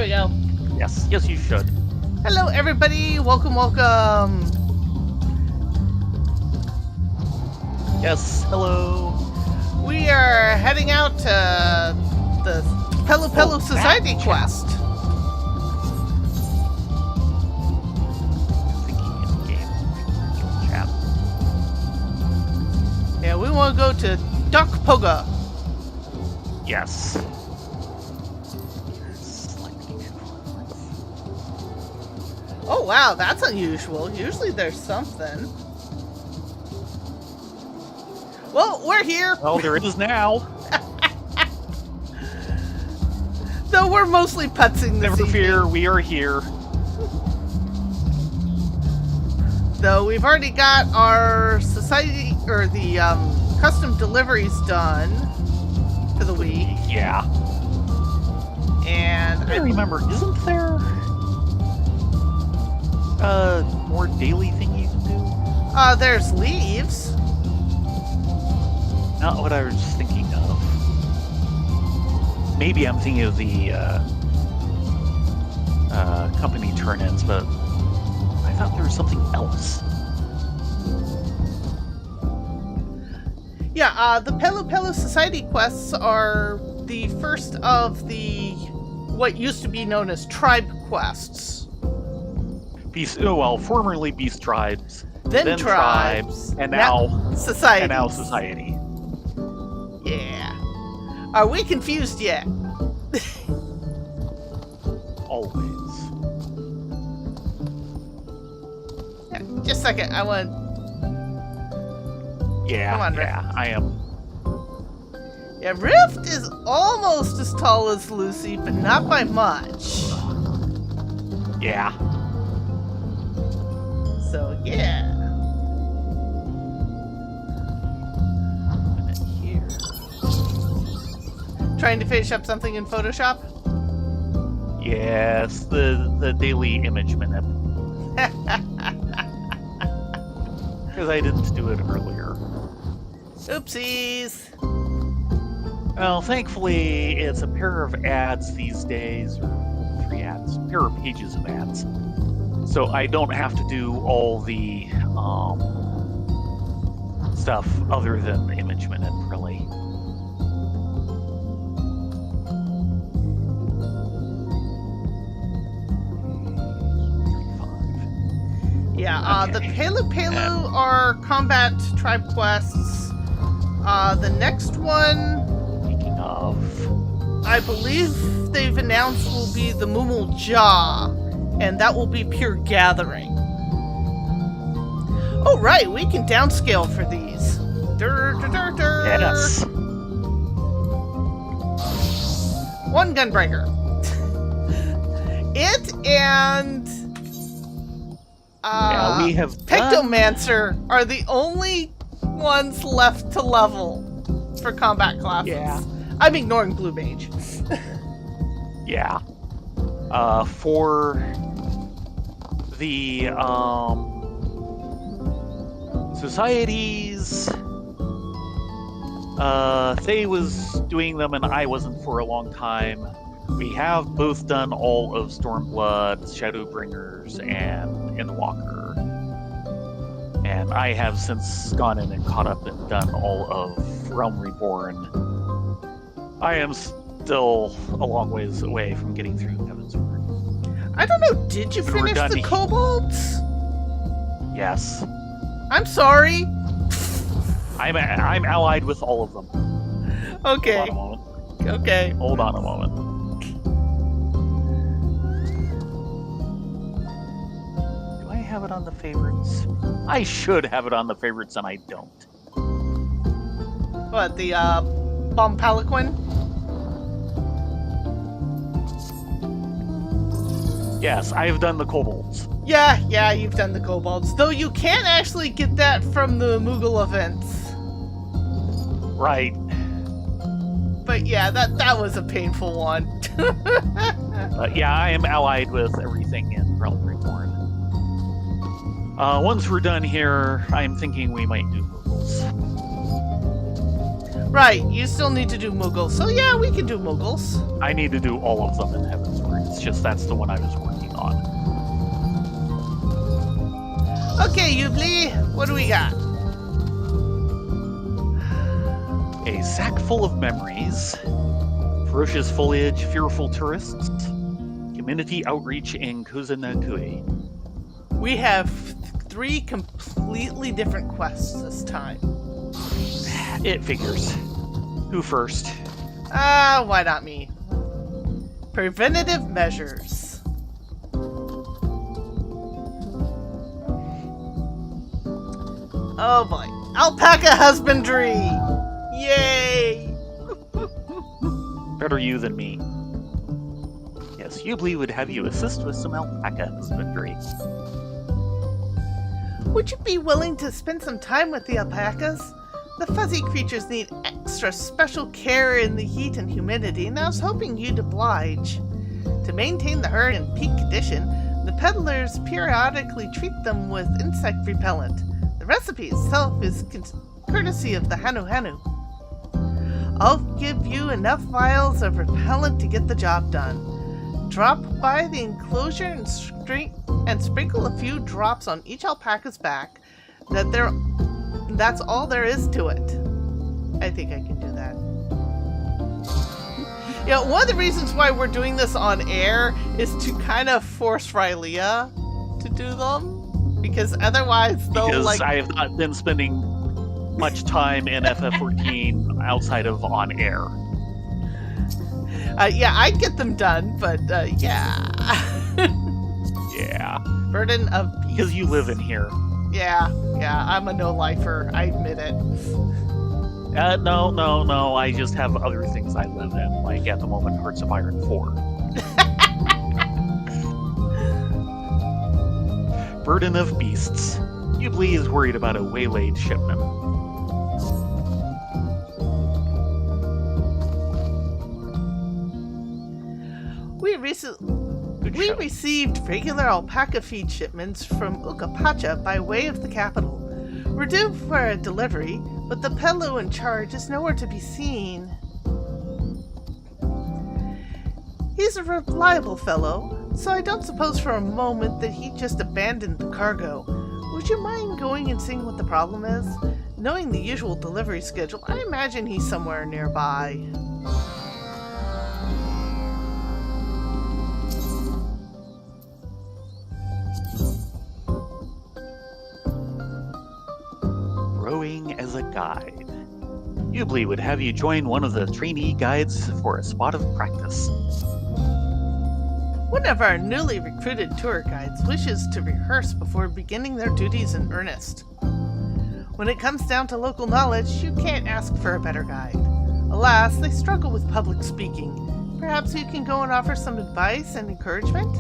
we go. Yes, yes, you should. Hello, everybody. Welcome, welcome. Yes, hello. We are heading out to the PeluPelu Society quest. Thinking in game chat. Yeah, we want to go to Duck Poga. Yes. Oh, wow, that's unusual. Usually there's something. Well, we're here. Well, there it is now. Though we're mostly putzing this Never evening. fear, we are here. Though we've already got our society, or the custom deliveries done for the week. Yeah. And I remember, isn't there more daily thing you can do? there's leaves. Not what I was thinking of. Maybe I'm thinking of the company turn-ins, but I thought there was something else. Yeah, the PeluPelu Society quests are the first of the what used to be known as tribe quests. Formerly beast tribes, Then tribes, and now society. And now society. Yeah. Are we confused yet? Always. Yeah, just a second, I want... Yeah, Come on, yeah, I am. Yeah, Rift is almost as tall as Lucy, but not by much. Yeah. So, yeah. Here. Trying to finish up something in Photoshop? Yes, the daily image minute. Because I didn't do it earlier. Oopsies. Well, thankfully, it's a pair of ads these days, or 3 ads, pair of pages of ads. So I don't have to do all the stuff other than the image minute, really. Yeah, the Okay. PeluPelu are combat tribe quests. The next one, Speaking of... I believe they've announced, will be the Moomal Jaw, and that will be pure gathering. Oh, right, we can downscale for these. Dur, dur, dur, dur. Yes. One Gunbreaker. It and... Yeah, we have Pectomancer are the only ones left to level for combat classes. Yeah. I'm ignoring Blue Mage. Yeah. For the societies, Thay was doing them and I wasn't for a long time. We have both done all of Stormblood, Shadowbringers, and Endwalker. And I have since gone in and caught up and done all of Realm Reborn. I am still a long ways away from getting through Heavensward. I don't know, did you We were finish done the here. kobolds? Yes. I'm sorry. I'm allied with all of them. Okay. Hold on a moment. Okay. Hold on a moment. Do I have it on the favorites? I should have it on the favorites, and I don't. What, the Bomb Palaquin? Yes, I've done the kobolds. Yeah, you've done the kobolds. Though you can actually get that from the Moogle events. Right. But yeah, that was a painful one. Yeah, I am allied with everything in Realm Reborn. Once we're done here, I'm thinking we might do Moogles. Right, you still need to do Moogles. So yeah, we can do Moogles. I need to do all of them in Heavensward. It's just that's the one I was working on. Okay, Yubli, what do we got? A sack full of memories, ferocious foliage, fearful tourists, community outreach in Kuzenakui. We have 3 completely different quests this time. It figures. Who first? Why not me? Preventative measures. Oh boy. Alpaca husbandry! Yay! Better you than me. Yes, Yubli would have you assist with some alpaca husbandry. Would you be willing to spend some time with the alpacas? The fuzzy creatures need extra special care in the heat and humidity, and I was hoping you'd oblige. To maintain the herd in peak condition, the peddlers periodically treat them with insect repellent. The recipe itself is courtesy of the Hanu Hanu. I'll give you enough vials of repellent to get the job done. Drop by the enclosure and sprinkle a few drops on each alpaca's back. That's all there is to it. I think I can do that. Yeah, one of the reasons why we're doing this on air is to kind of force Rylea to do them. Because otherwise they'll Because I have not been spending much time in FF14 outside of on air. Yeah, I'd get them done, but yeah. Yeah. Burden of peace. Because you live in here. Yeah, I'm a no-lifer. I admit it. No. I just have other things I live in, like at the moment Hearts of Iron 4. Burden of beasts. Yubli is worried about a waylaid shipment. We received regular alpaca feed shipments from Ukapacha by way of the capital. We're due for a delivery, but the Pelu in charge is nowhere to be seen. He's a reliable fellow, so I don't suppose for a moment that he just abandoned the cargo. Would you mind going and seeing what the problem is? Knowing the usual delivery schedule, I imagine he's somewhere nearby. Rowing as a guide. Yubli would have you join one of the trainee guides for a spot of practice. One of our newly recruited tour guides wishes to rehearse before beginning their duties in earnest. When it comes down to local knowledge, you can't ask for a better guide. Alas, they struggle with public speaking. Perhaps you can go and offer some advice and encouragement?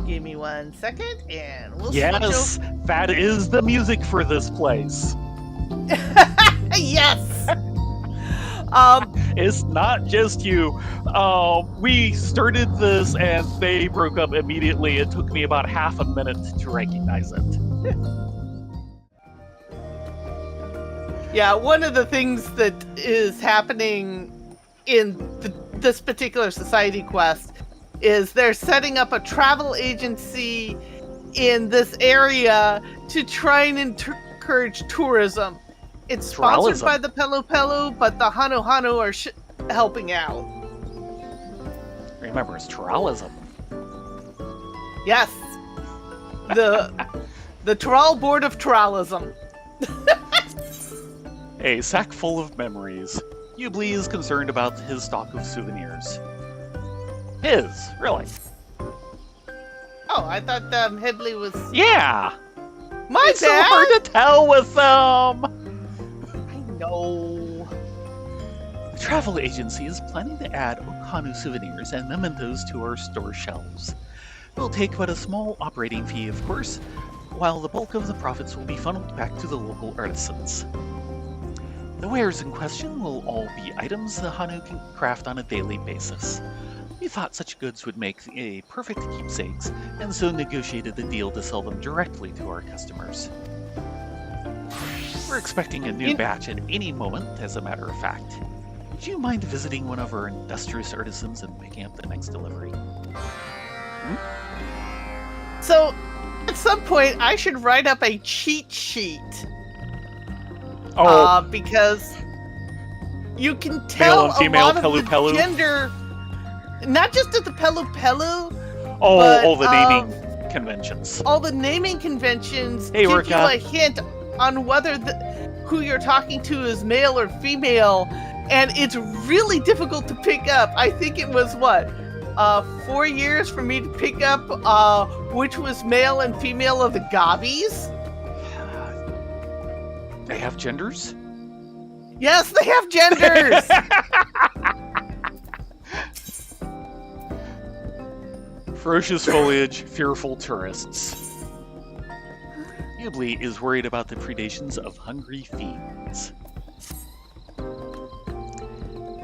Give me 1 second and we'll Yes, that is the music for this place. Yes! It's not just you. We started this and they broke up immediately. It took me about half a minute to recognize it. Yeah, one of the things that is happening in this particular society quest is they're setting up a travel agency in this area to try and encourage tourism. It's sponsored by the PeluPelu, but the Hanu Hanu are helping out. Remember, it's tourism. Yes. The Tral Board of Tourism. A sack full of memories. Yubli is concerned about his stock of souvenirs. His, really. Oh, I thought Hibley was... Yeah! My it's so hard to tell with them! I know. The travel agency is planning to add Okanu souvenirs and mementos to our store shelves. We'll take but a small operating fee, of course, while the bulk of the profits will be funneled back to the local artisans. The wares in question will all be items the Hanu can craft on a daily basis. We thought such goods would make a perfect keepsakes, and so negotiated the deal to sell them directly to our customers. We're expecting a new batch at any moment, as a matter of fact. Would you mind visiting one of our industrious artisans and picking up the next delivery? So, at some point, I should write up a cheat sheet. Because you can tell Male and female a lot of PeluPelu? the gender, not just at the PeluPelu. Oh, but, all the naming conventions. All the naming conventions Hey, give Orca. you a hint on whether who you're talking to is male or female, and it's really difficult to pick up. I think it was 4 years for me to pick up which was male and female of the gobbies. They have genders? Yes, they have genders. Ferocious foliage, fearful tourists. Ghibli is worried about the predations of hungry fiends.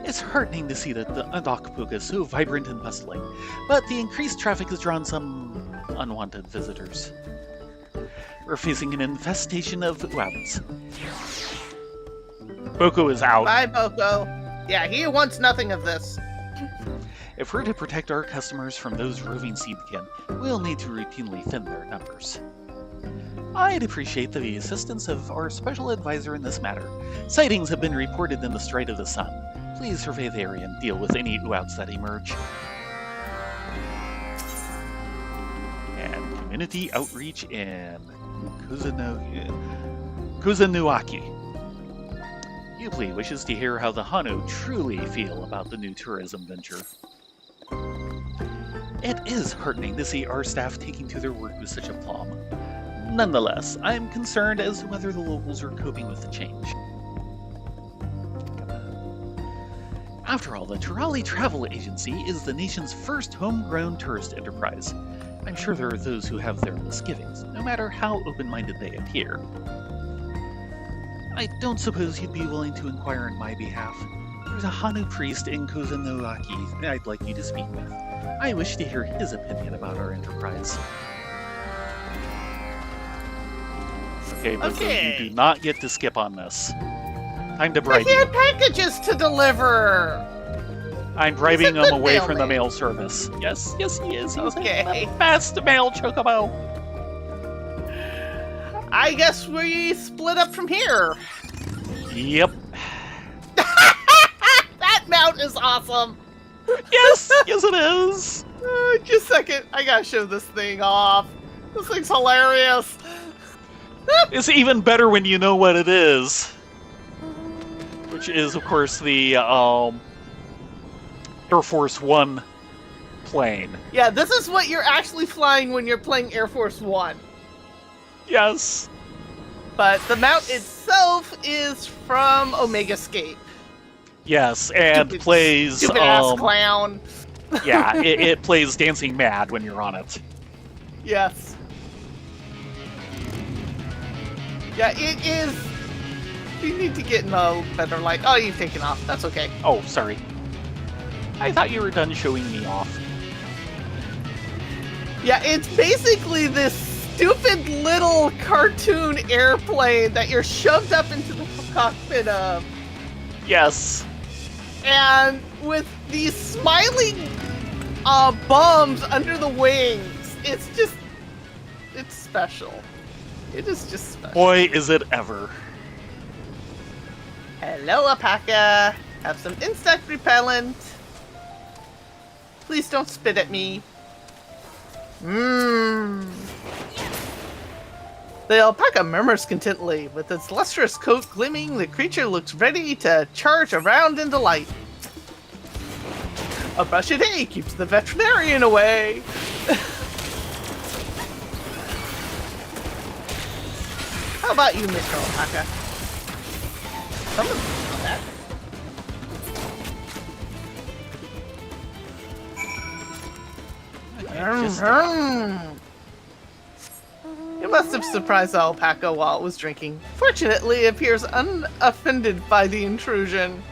It's heartening to see that the Andokpuk is so vibrant and bustling, but the increased traffic has drawn some unwanted visitors. We're facing an infestation of Uabs. Boko is out. Bye, Boko. Yeah, he wants nothing of this. If we're to protect our customers from those roving seedkin, we'll need to routinely thin their numbers. I'd appreciate the assistance of our special advisor in this matter. Sightings have been reported in the Strait of the Sun. Please survey the area and deal with any Uabs that emerge. And community outreach in Kuzanuaki. Ghibli wishes to hear how the Hanu truly feel about the new tourism venture. It is heartening to see our staff taking to their work with such aplomb. Nonetheless, I am concerned as to whether the locals are coping with the change. After all, the Turali Travel Agency is the nation's first homegrown tourist enterprise. I'm sure there are those who have their misgivings, no matter how open-minded they appear. I don't suppose you'd be willing to inquire on my behalf. There's a Hanu priest in Kuzanuaki I'd like you to speak with. I wish to hear his opinion about our enterprise. Okay, but Okay. you do not get to skip on this. Time to bribe He you. had packages to deliver. I'm bribing He's a him good away from the mailman. mail service. Yes, he is. He's Okay. the best mail chocobo. I guess we split up from here. Yep. That mount is awesome. Yes, yes it is. Just a second. I gotta show this thing off. This thing's hilarious. It's even better when you know what it is. Which is, of course, the Air Force One plane. Yeah, this is what you're actually flying when you're playing Air Force One. Yes. But the mount itself is from Omegascape. Yes, and plays... Stupid ass clown. Yeah, it plays Dancing Mad when you're on it. Yes. Yeah, it is. You need to get in a better light. Oh, you've taken off. That's okay. Oh, sorry. I thought you were done showing me off. Yeah, it's basically this stupid little cartoon airplane that you're shoved up into the cockpit of. Yes. And with these smiling bums under the wings. It's special. It is just special. Boy, is it ever. Hello, alpaca. Have some insect repellent. Please don't spit at me. Mmm. The alpaca murmurs contentedly. With its lustrous coat gleaming, the creature looks ready to charge around in delight. A brush a day keeps the veterinarian away. How about you, Mr. Alpaca? Someone saw that. It must have surprised the alpaca while it was drinking. Fortunately, it appears unoffended by the intrusion.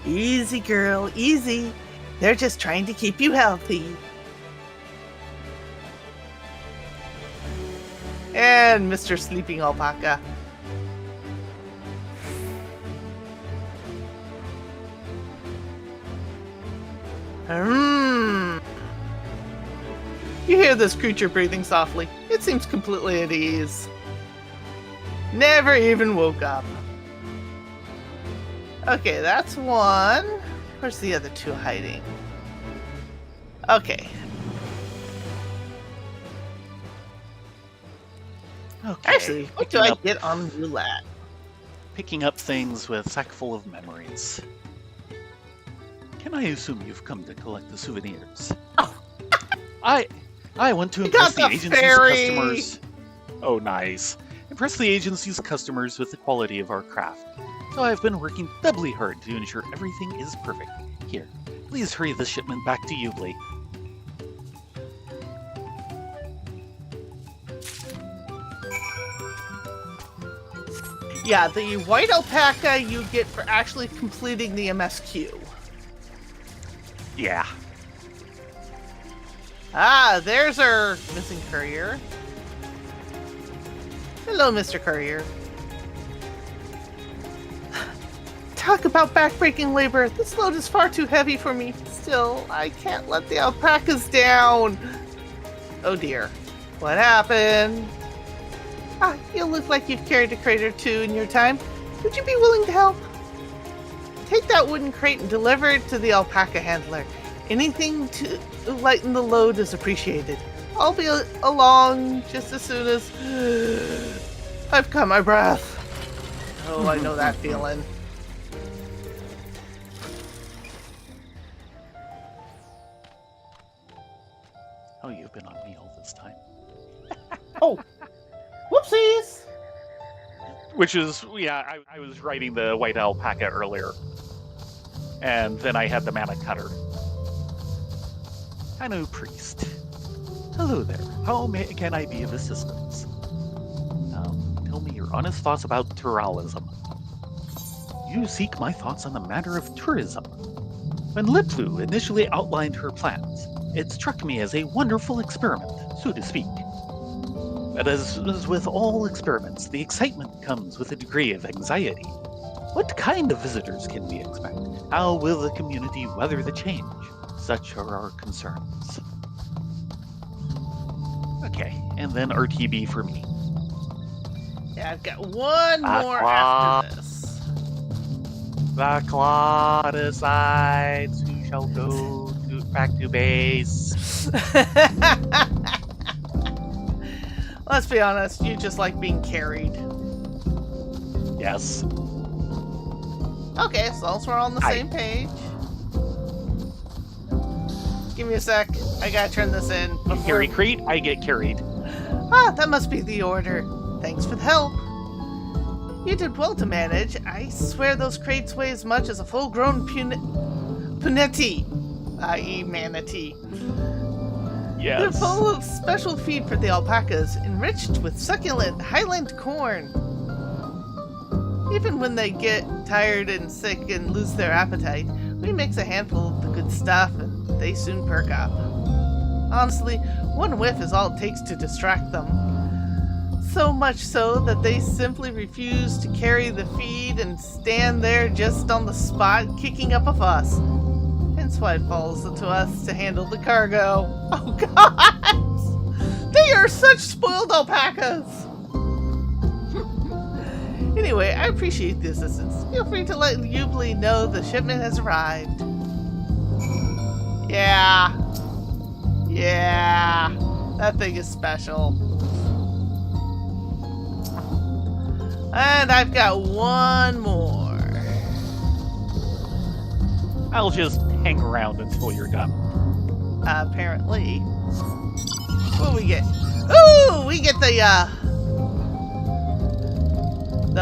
Easy, girl, easy. They're just trying to keep you healthy. And Mr. Sleeping Alpaca. Hmm. You hear this creature breathing softly. It seems completely at ease. Never even woke up. Okay, that's one. Where's the other two hiding? Okay. Okay. Actually, what do I get on roulette? Picking up things with a sack full of memories. Can I assume you've come to collect the souvenirs? Oh. I want to I impress got the the agency's fairy! customers. Oh, nice. Impress the agency's customers with the quality of our craft. So I've been working doubly hard to ensure everything is perfect. Here, please hurry the shipment back to Ubli. Yeah, the white alpaca you get for actually completing the MSQ. Yeah. Ah, there's our missing courier. Hello, Mr. Courier. Talk about backbreaking labor. This load is far too heavy for me. Still, I can't let the alpacas down. Oh dear. What happened? Ah, you look like you've carried a crate or two in your time. Would you be willing to help? Take that wooden crate and deliver it to the alpaca handler. Anything to lighten the load is appreciated. I'll be along just as soon as I've caught my breath. Oh, I know that feeling. Oh, you've been on me all this time. Oh, whoopsies! Which is, yeah, I was writing the white alpaca earlier. And then I had the mana cutter. Kanu Priest. Hello there. How can I be of assistance? Tell me your honest thoughts about Turalism. You seek my thoughts on the matter of tourism. When PeluPelu initially outlined her plans, it struck me as a wonderful experiment, so to speak. But as with all experiments, the excitement comes with a degree of anxiety. What kind of visitors can we expect? How will the community weather the change? Such are our concerns. Okay, and then RTB for me. Yeah, I've got one more after this. The claw decides who shall go back to base. Let's be honest, you just like being carried. Yes. Okay, as long as we're on the same page. Give me a sec. I gotta turn this in. You carry crate, I get carried. Ah, that must be the order. Thanks for the help. You did well to manage. I swear those crates weigh as much as a full-grown puneti, i.e. manatee. Yes. They're full of special feed for the alpacas, enriched with succulent highland corn. Even when they get tired and sick and lose their appetite, we mix a handful of the good stuff and they soon perk up. Honestly, one whiff is all it takes to distract them. So much so that they simply refuse to carry the feed and stand there just on the spot kicking up a fuss. Hence why it falls to us to handle the cargo. Oh god! They are such spoiled alpacas! Anyway, I appreciate the assistance. Feel free to let Ubli know the shipment has arrived. Yeah. Yeah. That thing is special. And I've got one more. I'll just hang around until you're done. Apparently. What do we get? Ooh, we get the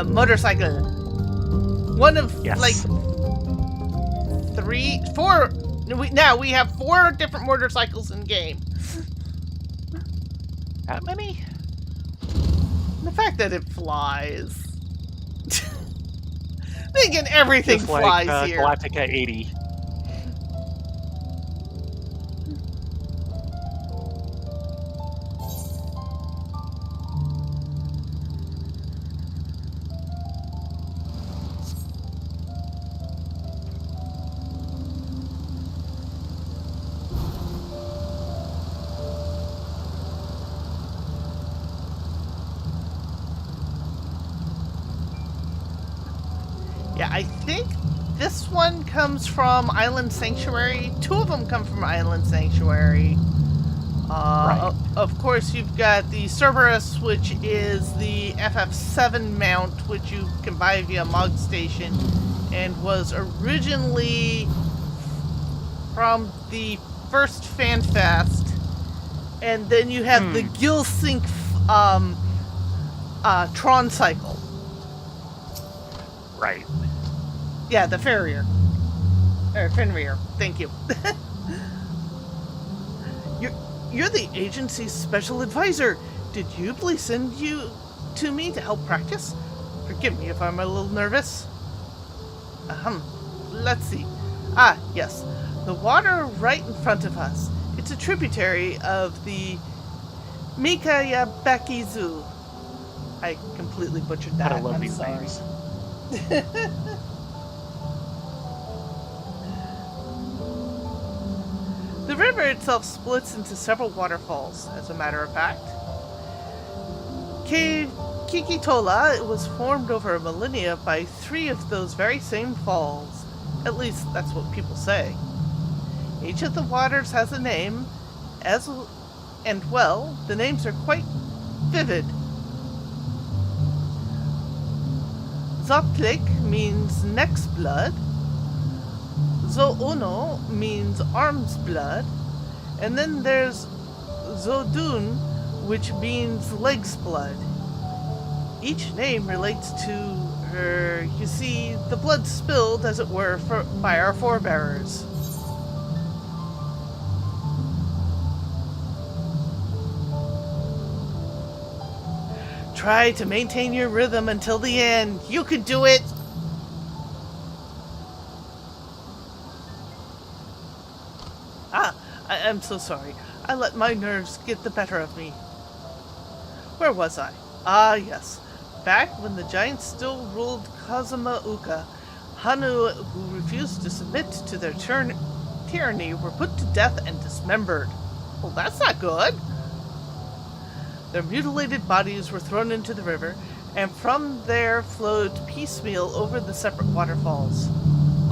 motorcycle. One of like 4. Now we have 4 different motorcycles in game. That many? The fact that it flies. Thinking everything just flies like, here. Galactica 80. I think this one comes from Island Sanctuary. 2 of them come from Island Sanctuary. Right. Of course, you've got the Cerberus, which is the FF7 mount, which you can buy via Mog Station, and was originally from the first FanFest. And then you have the Gilsync Tron Cycle. Right. Yeah, the Farrier. Or Fenrir. Thank you. You're the agency's special advisor. Did Ubly send you to me to help practice? Forgive me if I'm a little nervous. Let's see. Ah, yes. The water right in front of us. It's a tributary of the Mikayabakizu. I completely butchered that. I love I'm these sorry. names. The river itself splits into several waterfalls, as a matter of fact. Cave Kikitola was formed over a millennia by 3 of those very same falls. At least, that's what people say. Each of the waters has a name, and well, the names are quite vivid. Zoplik means neck's blood. Zoono means arm's blood. And then there's Zodun, which means leg's blood. Each name relates to her, you see, the blood spilled, as it were, by our forebearers. Try to maintain your rhythm until the end. You can do it! I'm so sorry. I let my nerves get the better of me. Where was I? Ah, yes. Back when the giants still ruled Kazuma Uka, Hanu, who refused to submit to their tyranny, were put to death and dismembered. Well, that's not good. Their mutilated bodies were thrown into the river, and from there flowed piecemeal over the separate waterfalls.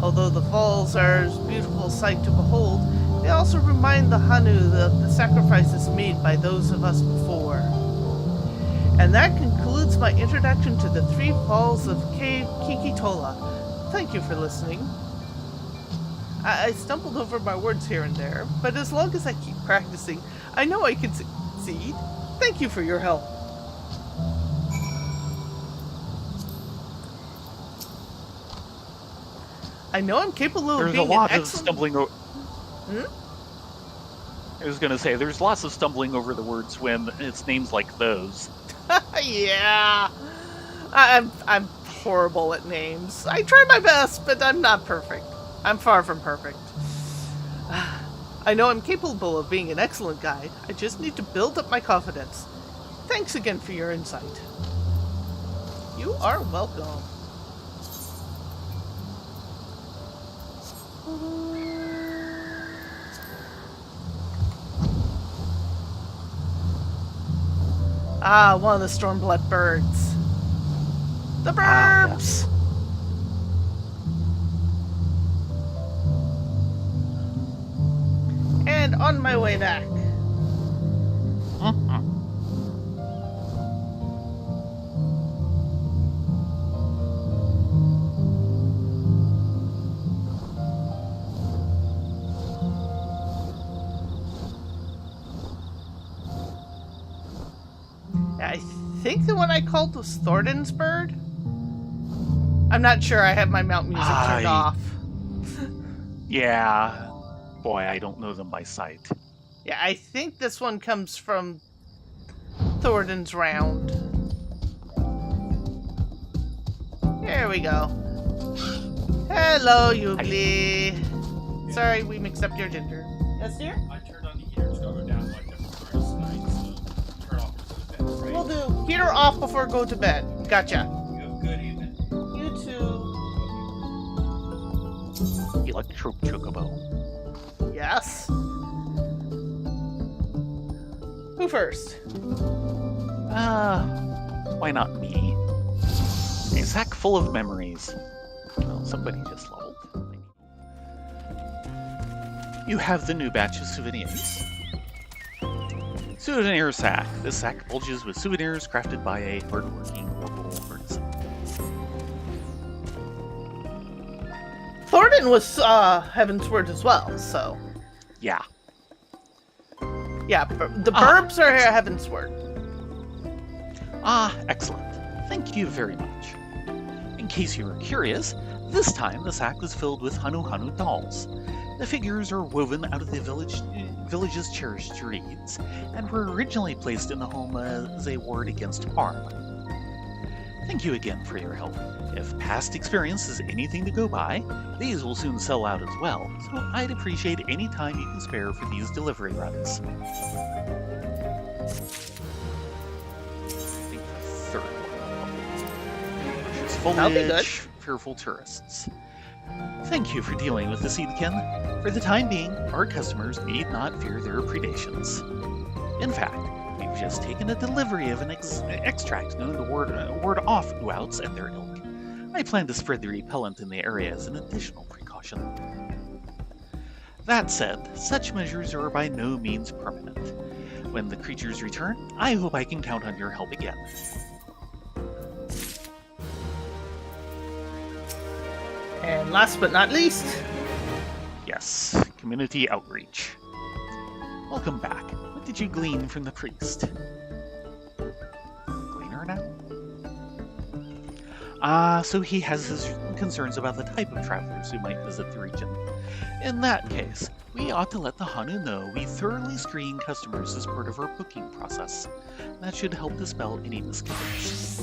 Although the falls are a beautiful sight to behold, they also remind the Hanu of the sacrifices made by those of us before. And that concludes my introduction to the 3 falls of Cave Kikitola. Thank you for listening. I stumbled over my words here and there, but as long as I keep practicing, I know I can succeed. Thank you for your help. I know I'm capable of being an excellent... There's a lot of stumbling over... I was going to say, there's lots of stumbling over the words when it's names like those. Yeah. I'm horrible at names. I try my best, but I'm not perfect. I'm far from perfect. I know I'm capable of being an excellent guide. I just need to build up my confidence. Thanks again for your insight. You are welcome. Ah, one of the Stormblood birds. The burbs! And on my way back. I think the one I called was Thornton's bird. I'm not sure. I have my mount music turned off. Yeah. Boy, I don't know them by sight. Yeah, I think this one comes from Thornton's round. There we go. Hello, Ugly. Sorry, we mixed up your gender. Yes, dear? I turned on the heater to go down like every first night, so turn off before the bed, right? We'll do heater off before go to bed. Gotcha. You have a good evening. You too. Electro Chocobo. Yes. Who first? Why not me? A sack full of memories. Well, somebody just leveled. You have the new batch of souvenirs. Souvenir sack. This sack bulges with souvenirs crafted by a hardworking local artisan. Thornton was Heaven's Word as well, so Yeah. yeah, the burbs are Heaven's Word. Excellent. Thank you very much. In case you were curious, this time the sack was filled with Hanu Hanu dolls. The figures are woven out of the village's cherished reeds, and were originally placed in the home as a ward against harm. Thank you again for your help. If past experience is anything to go by, these will soon sell out as well, so I'd appreciate any time you can spare for these delivery runs. I think the third one. Precious That'll be good. foliage, fearful tourists. Thank you for dealing with the seedkin. For the time being, our customers need not fear their predations. In fact, we've just taken a delivery of an extract known to ward off Uouts and their ilk. I plan to spread the repellent in the area as an additional precaution. That said, such measures are by no means permanent. When the creatures return, I hope I can count on your help again. And last but not least, Yes, community outreach. Welcome back. What did you glean from the priest? Gleaner now? So he has his concerns about the type of travelers who might visit the region. In that case, we ought to let the Hanu know we thoroughly screen customers as part of our booking process. That should help dispel any misgivings.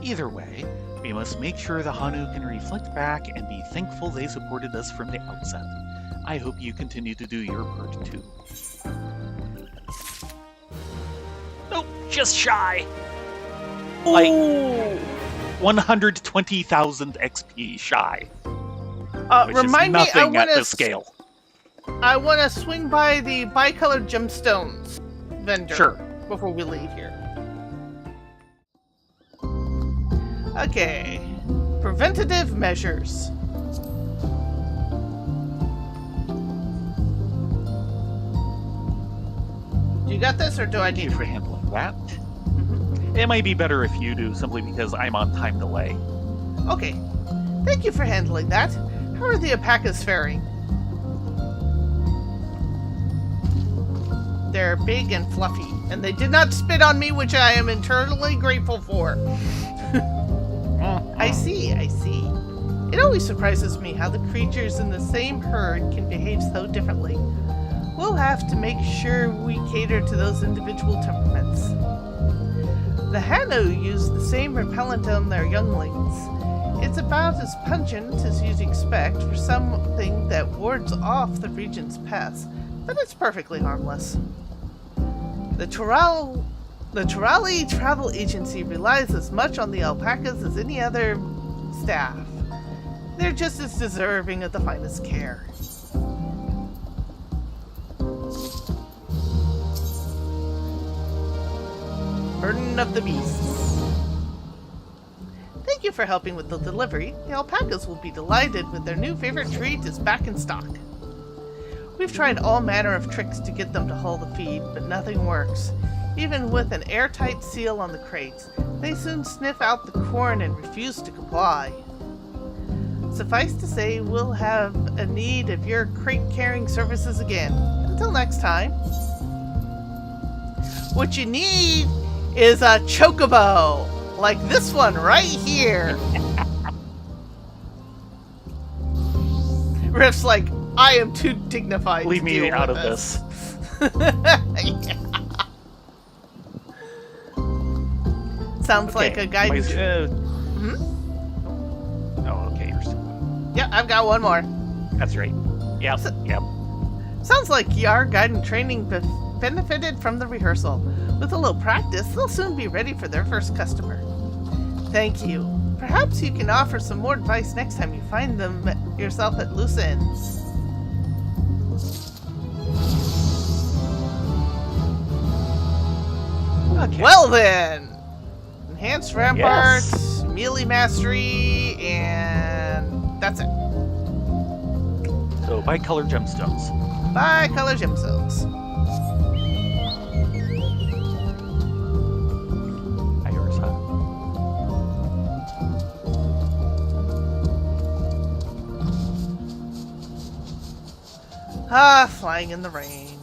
Either way, we must make sure the Hanu can reflect back and be thankful they supported us from the outset. I hope you continue to do your part too. Nope, just shy. Like 120,000 XP shy. Which remind is me, nothing at this scale. I want to swing by the bicolored gemstones vendor Sure. before we leave here. Okay, preventative measures. You got this, or do I Thank need you to for read? handling that. It might be better if you do, simply because I'm on time delay. Okay, thank you for handling that. How are the alpacas faring? They're big and fluffy, and they did not spit on me, which I am eternally grateful for. I see. It always surprises me how the creatures in the same herd can behave so differently. We'll have to make sure we cater to those individual temperaments. The Hanu use the same repellent on their younglings. It's about as pungent as you'd expect for something that wards off the region's pests, but it's perfectly harmless. The Turali Travel Agency relies as much on the alpacas as any other staff. They're just as deserving of the finest care. Burden of the Beasts. Thank you for helping with the delivery. The alpacas will be delighted when their new favorite treat is back in stock. We've tried all manner of tricks to get them to haul the feed, but nothing works. Even with an airtight seal on the crates, they soon sniff out the corn and refuse to comply. Suffice to say, we'll have a need of your crate-carrying services again. Until next time. What you need is a chocobo, like this one right here. Riff's like, I am too dignified Leave to me deal out with of this. Yeah. Sounds like a guy. Oh, okay, you're still. Yeah, I've got one more. That's right. Yep. Sounds like Yar guide and training benefited from the rehearsal. With a little practice, they'll soon be ready for their first customer. Thank you. Perhaps you can offer some more advice next time you find them yourself at loose ends. Okay. Well then, enhanced ramparts, melee mastery, and That's it. So bicolor gemstones. Bicolor gemstones. Hi, Ursa. Flying in the rain.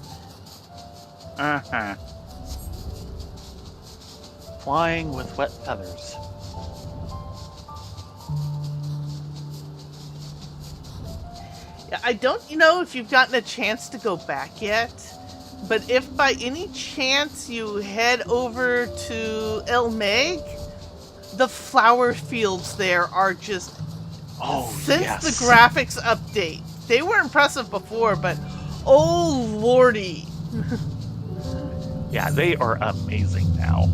Uh-huh. Flying with wet feathers. Yeah, I don't know if you've gotten a chance to go back yet, but if by any chance you head over to El Meg, the flower fields there are just... Oh, Since yes. the graphics update, they were impressive before, but oh lordy. Yeah, they are amazing now.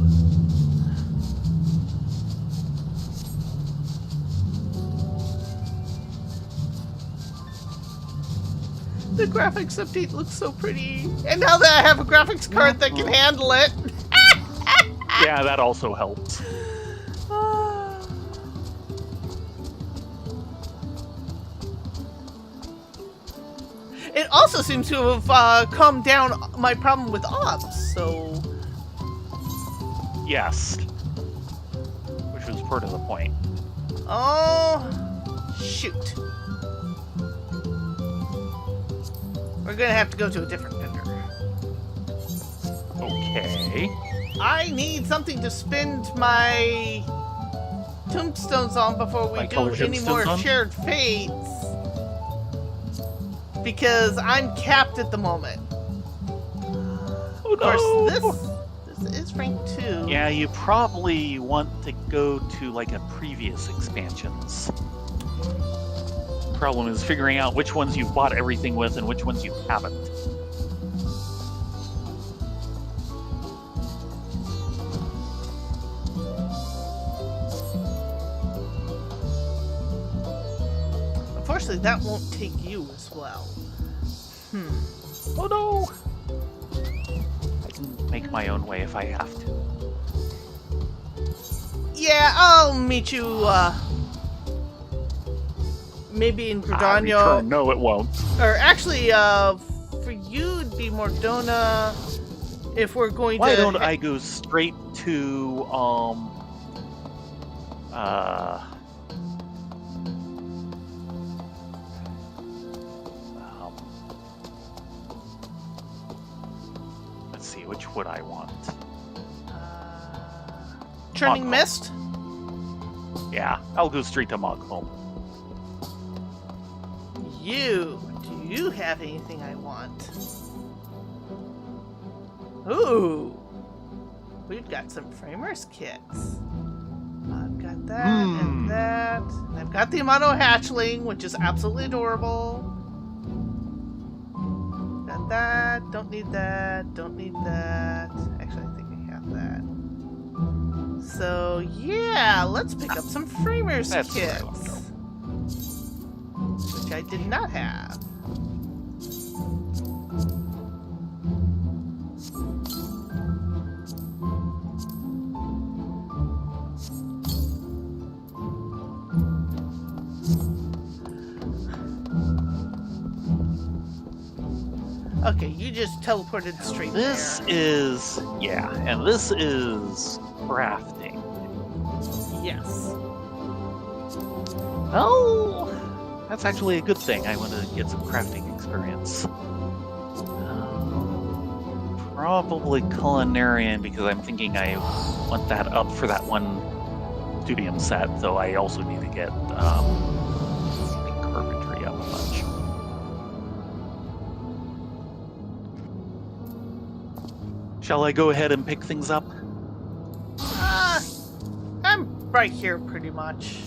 The graphics update looks so pretty. And now that I have a graphics card that can handle it. Yeah, that also helps. It also seems to have calmed down my problem with obs, so... Yes. Which was part of the point. Oh, shoot. We're gonna have to go to a different vendor. Okay. I need something to spend my tombstones on before we do Bicolor any more gemstones on? shared fates. Because I'm capped at the moment. Oh, Of course, this is rank 2. Yeah, you probably want to go to like a previous expansions. Problem is figuring out which ones you've bought everything with and which ones you haven't. Unfortunately, that won't take you as well. Oh no! I can make my own way if I have to. Yeah, I'll meet you, maybe in Gridano. Return. No, it won't. Or actually, for you, it'd be Mordona if we're going Why to... don't I go straight to, let's see, which would I want? Churning Mogholm. Mist? Yeah, I'll go straight to Mogholm. Do you have anything I want? Ooh! We've got some framers kits. I've got that and that. And I've got the Amano Hatchling, which is absolutely adorable. Got that. Don't need that. Don't need that. Actually, I think I have that. So, yeah, let's pick up some framers That's where I kits. wanna go. Which I did not have. Okay, you just teleported straight This there. is, yeah, and this is crafting. Yes. Oh, that's actually a good thing. I want to get some crafting experience. Probably culinarian because I'm thinking I want that up for that one studium set, though I also need to get I think carpentry up a bunch. Shall I go ahead and pick things up? I'm right here pretty much.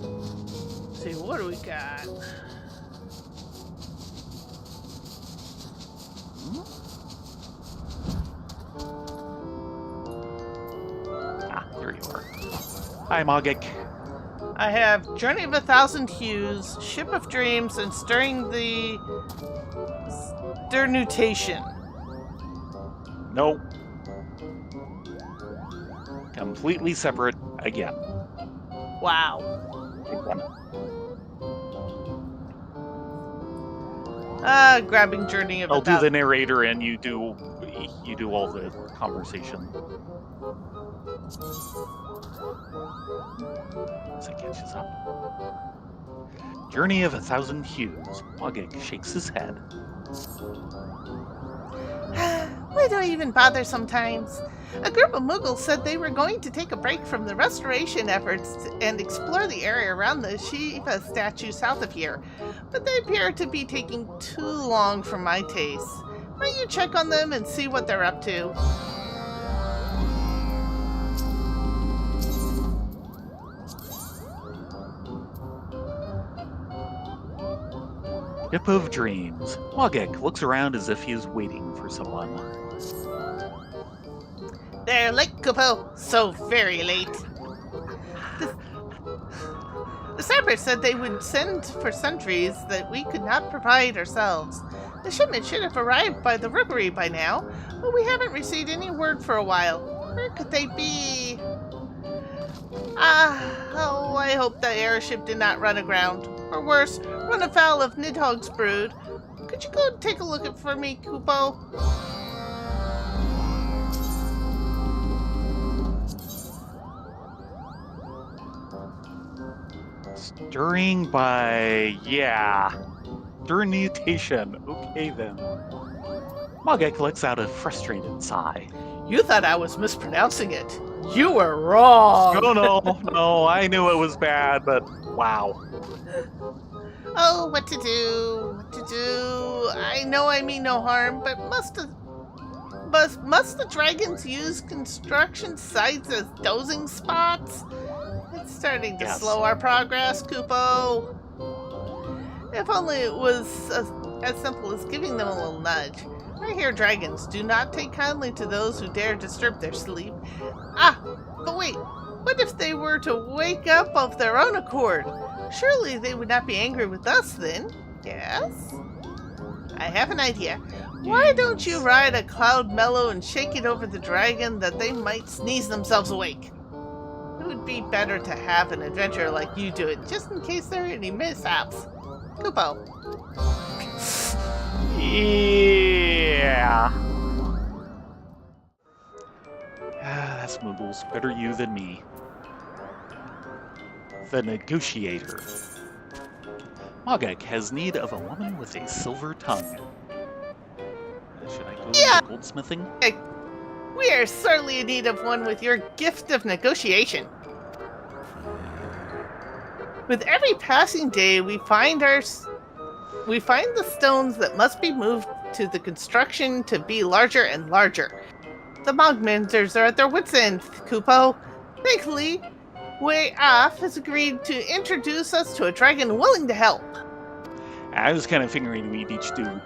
Let's see, what do we got? Ah, there you are. Hi, Mogik. I have Journey of 1,000 Hues, Ship of Dreams, and Stirring the Sternutation. No. Completely separate again. Wow. Again. Grabbing Journey of I'll do the 1,000. narrator and you do all the conversation. As it catches up. Journey of 1,000 Hues. Mogig shakes his head. Why do I even bother sometimes? A group of Muggles said they were going to take a break from the restoration efforts and explore the area around the Shiva statue south of here, but they appear to be taking too long for my taste. Might you check on them and see what they're up to? Ship of Dreams. Mogig looks around as if he is waiting for someone. They're late, Kupo. So very late. The sappers said they would send for sentries that we could not provide ourselves. The shipment should have arrived by the rookery by now, but we haven't received any word for a while. Where could they be? I hope the airship did not run aground. Or worse, run afoul of Nidhogg's brood. Could you go take a look at for me, Kupo? Stirring by... yeah. Stir mutation. Okay then. Mogig lets out a frustrated sigh. You thought I was mispronouncing it. You were wrong. No, I knew it was bad, but wow. Oh, what to do? I know I mean no harm, but must the dragons use construction sites as dozing spots? It's starting to slow our progress, Kupo. If only it was as simple as giving them a little nudge. I hear dragons do not take kindly to those who dare disturb their sleep. But wait, what if they were to wake up of their own accord? Surely they would not be angry with us then, yes? I have an idea. Why don't you ride a cloud mellow and shake it over the dragon that they might sneeze themselves awake? It would be better to have an adventurer like you do it, just in case there are any mishaps. Kupo. Yeah. That's Muggles. Better you than me. The Negotiator. Mogig has need of a woman with a silver tongue. Should I go into goldsmithing? We are sorely in need of one with your gift of negotiation. With every passing day, we find the stones that must be moved to the construction to be larger and larger. The Mogmenders are at their wits' end, Kupo. Thankfully, Way Off has agreed to introduce us to a dragon willing to help. I was kind of figuring we'd each do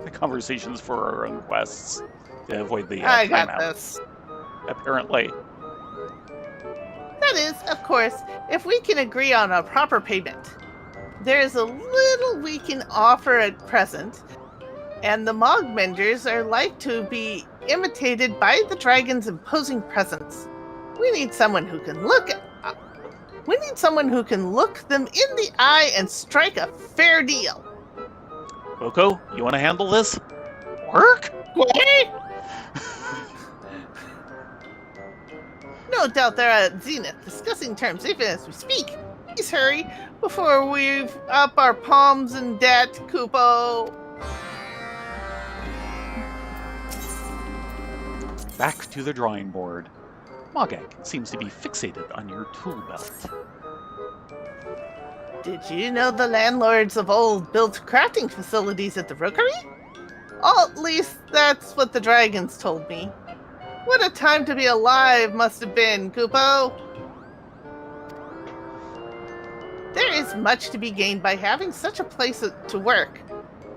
the conversations for our own quests to avoid the I got timeout. this. Apparently. That is, of course, if we can agree on a proper payment. There is a little we can offer at present, and the Mogmenders are like to be imitated by the dragon's imposing presence. We need someone who can look them in the eye and strike a fair deal. Coco, you want to handle this? Work? No doubt they're at Zenith, discussing terms even as we speak. Please hurry, before we've up our palms in debt, Kupo. Back to the drawing board. Mogig seems to be fixated on your tool belt. Did you know the landlords of old built crafting facilities at the rookery? At least that's what the dragons told me. What a time to be alive must have been, Kupo. There is much to be gained by having such a place to work,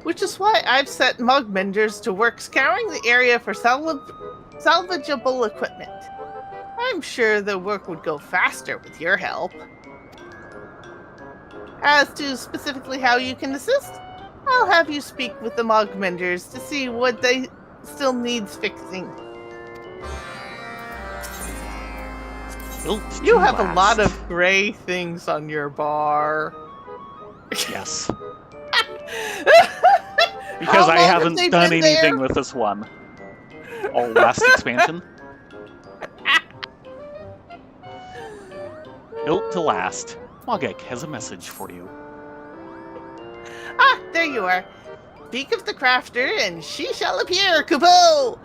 which is why I've set Mogmenders to work scouring the area for salvageable equipment. I'm sure the work would go faster with your help. As to specifically how you can assist, I'll have you speak with the Mogmenders to see what they still needs fixing. Built You to have a lot last. of gray things on your bar. Yes. How Because I long have haven't they done been anything there? with this one. Oh, last expansion. Built to last. Mogek has a message for you. Ah, there you are. Speak of the crafter, and she shall appear, Kupo!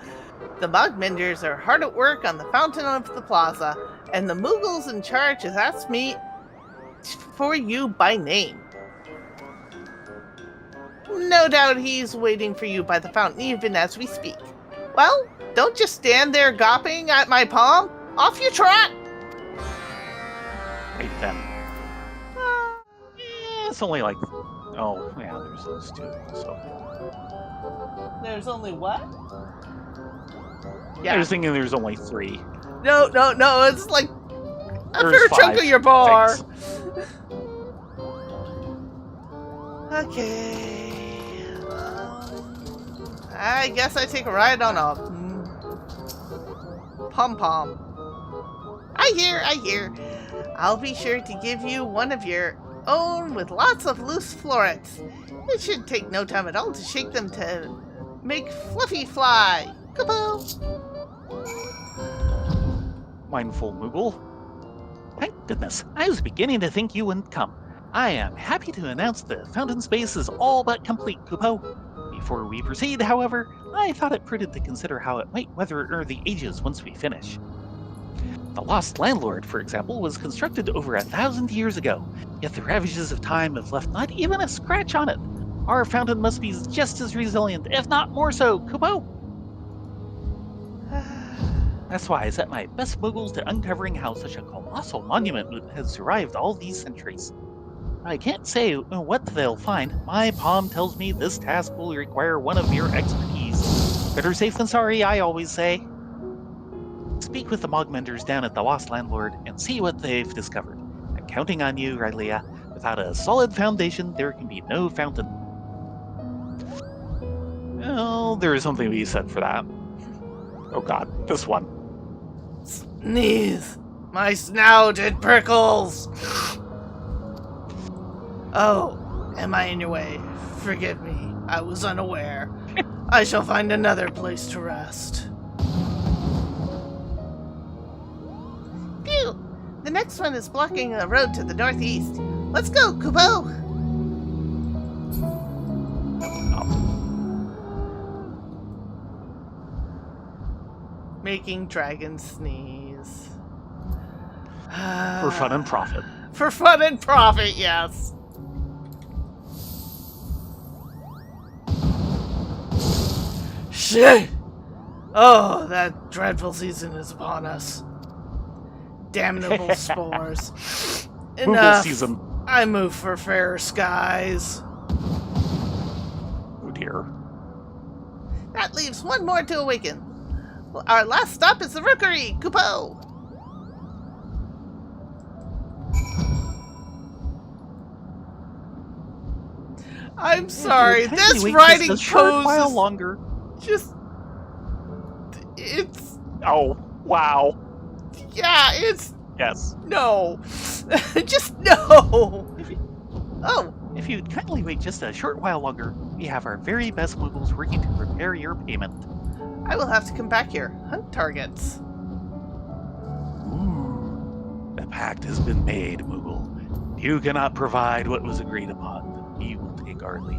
The Mogmenders are hard at work on the fountain of the plaza, and the Moogles in charge has asked me for you by name. No doubt he's waiting for you by the fountain even as we speak. Well, don't just stand there gawping at my palm. Off you trot! Right then. It's only like... Oh, yeah, there's those two also. There's only what? I Yeah. was thinking there's only 3. No, it's like a There's fair 5. chunk of your bar. Thanks. Okay. I guess I take a ride on a pom-pom. I hear. I'll be sure to give you one of your own with lots of loose florets. It should take no time at all to shake them to make Fluffy fly. Kupo! Mindful Moogle. Thank goodness. I was beginning to think you wouldn't come. I am happy to announce the fountain space is all but complete, Kupo. Before we proceed, however, I thought it prudent to consider how it might weather the ages once we finish. The Lost Landlord, for example, was constructed over 1,000 years ago, yet the ravages of time have left not even a scratch on it. Our fountain must be just as resilient, if not more so, Kupo. That's why I set my best Moogles to uncovering how such a colossal monument has survived all these centuries. I can't say what they'll find. My palm tells me this task will require one of your expertise. Better safe than sorry, I always say. Speak with the Mogmenders down at the Lost Landlord and see what they've discovered. I'm counting on you, Rylea. Without a solid foundation, there can be no fountain. Well, there is something to be said for that. Oh god, this one. Sneeze! My snout, it prickles! Oh, am I in your way? Forgive me, I was unaware. I shall find another place to rest. Phew! The next one is blocking the road to the northeast. Let's go, Kupo! Making dragons sneeze. For fun and profit. For fun and profit, yes. Shit! Oh, that dreadful season is upon us. Damnable spores. Moogle Enough. season. I move for fairer skies. Oh dear. That leaves one more to awaken. Well, our last stop is the Rookery, Kupo. I'm sorry, Can this we wait writing just a short while pose longer. is just... It's... Oh, wow. Yeah, it's... Yes. No. Just no. Oh. If you'd kindly wait just a short while longer, we have our very best Moogles working to prepare your payment. I will have to come back here. Hunt targets. The pact has been made, Moogle. You cannot provide what was agreed upon. We will take our leave.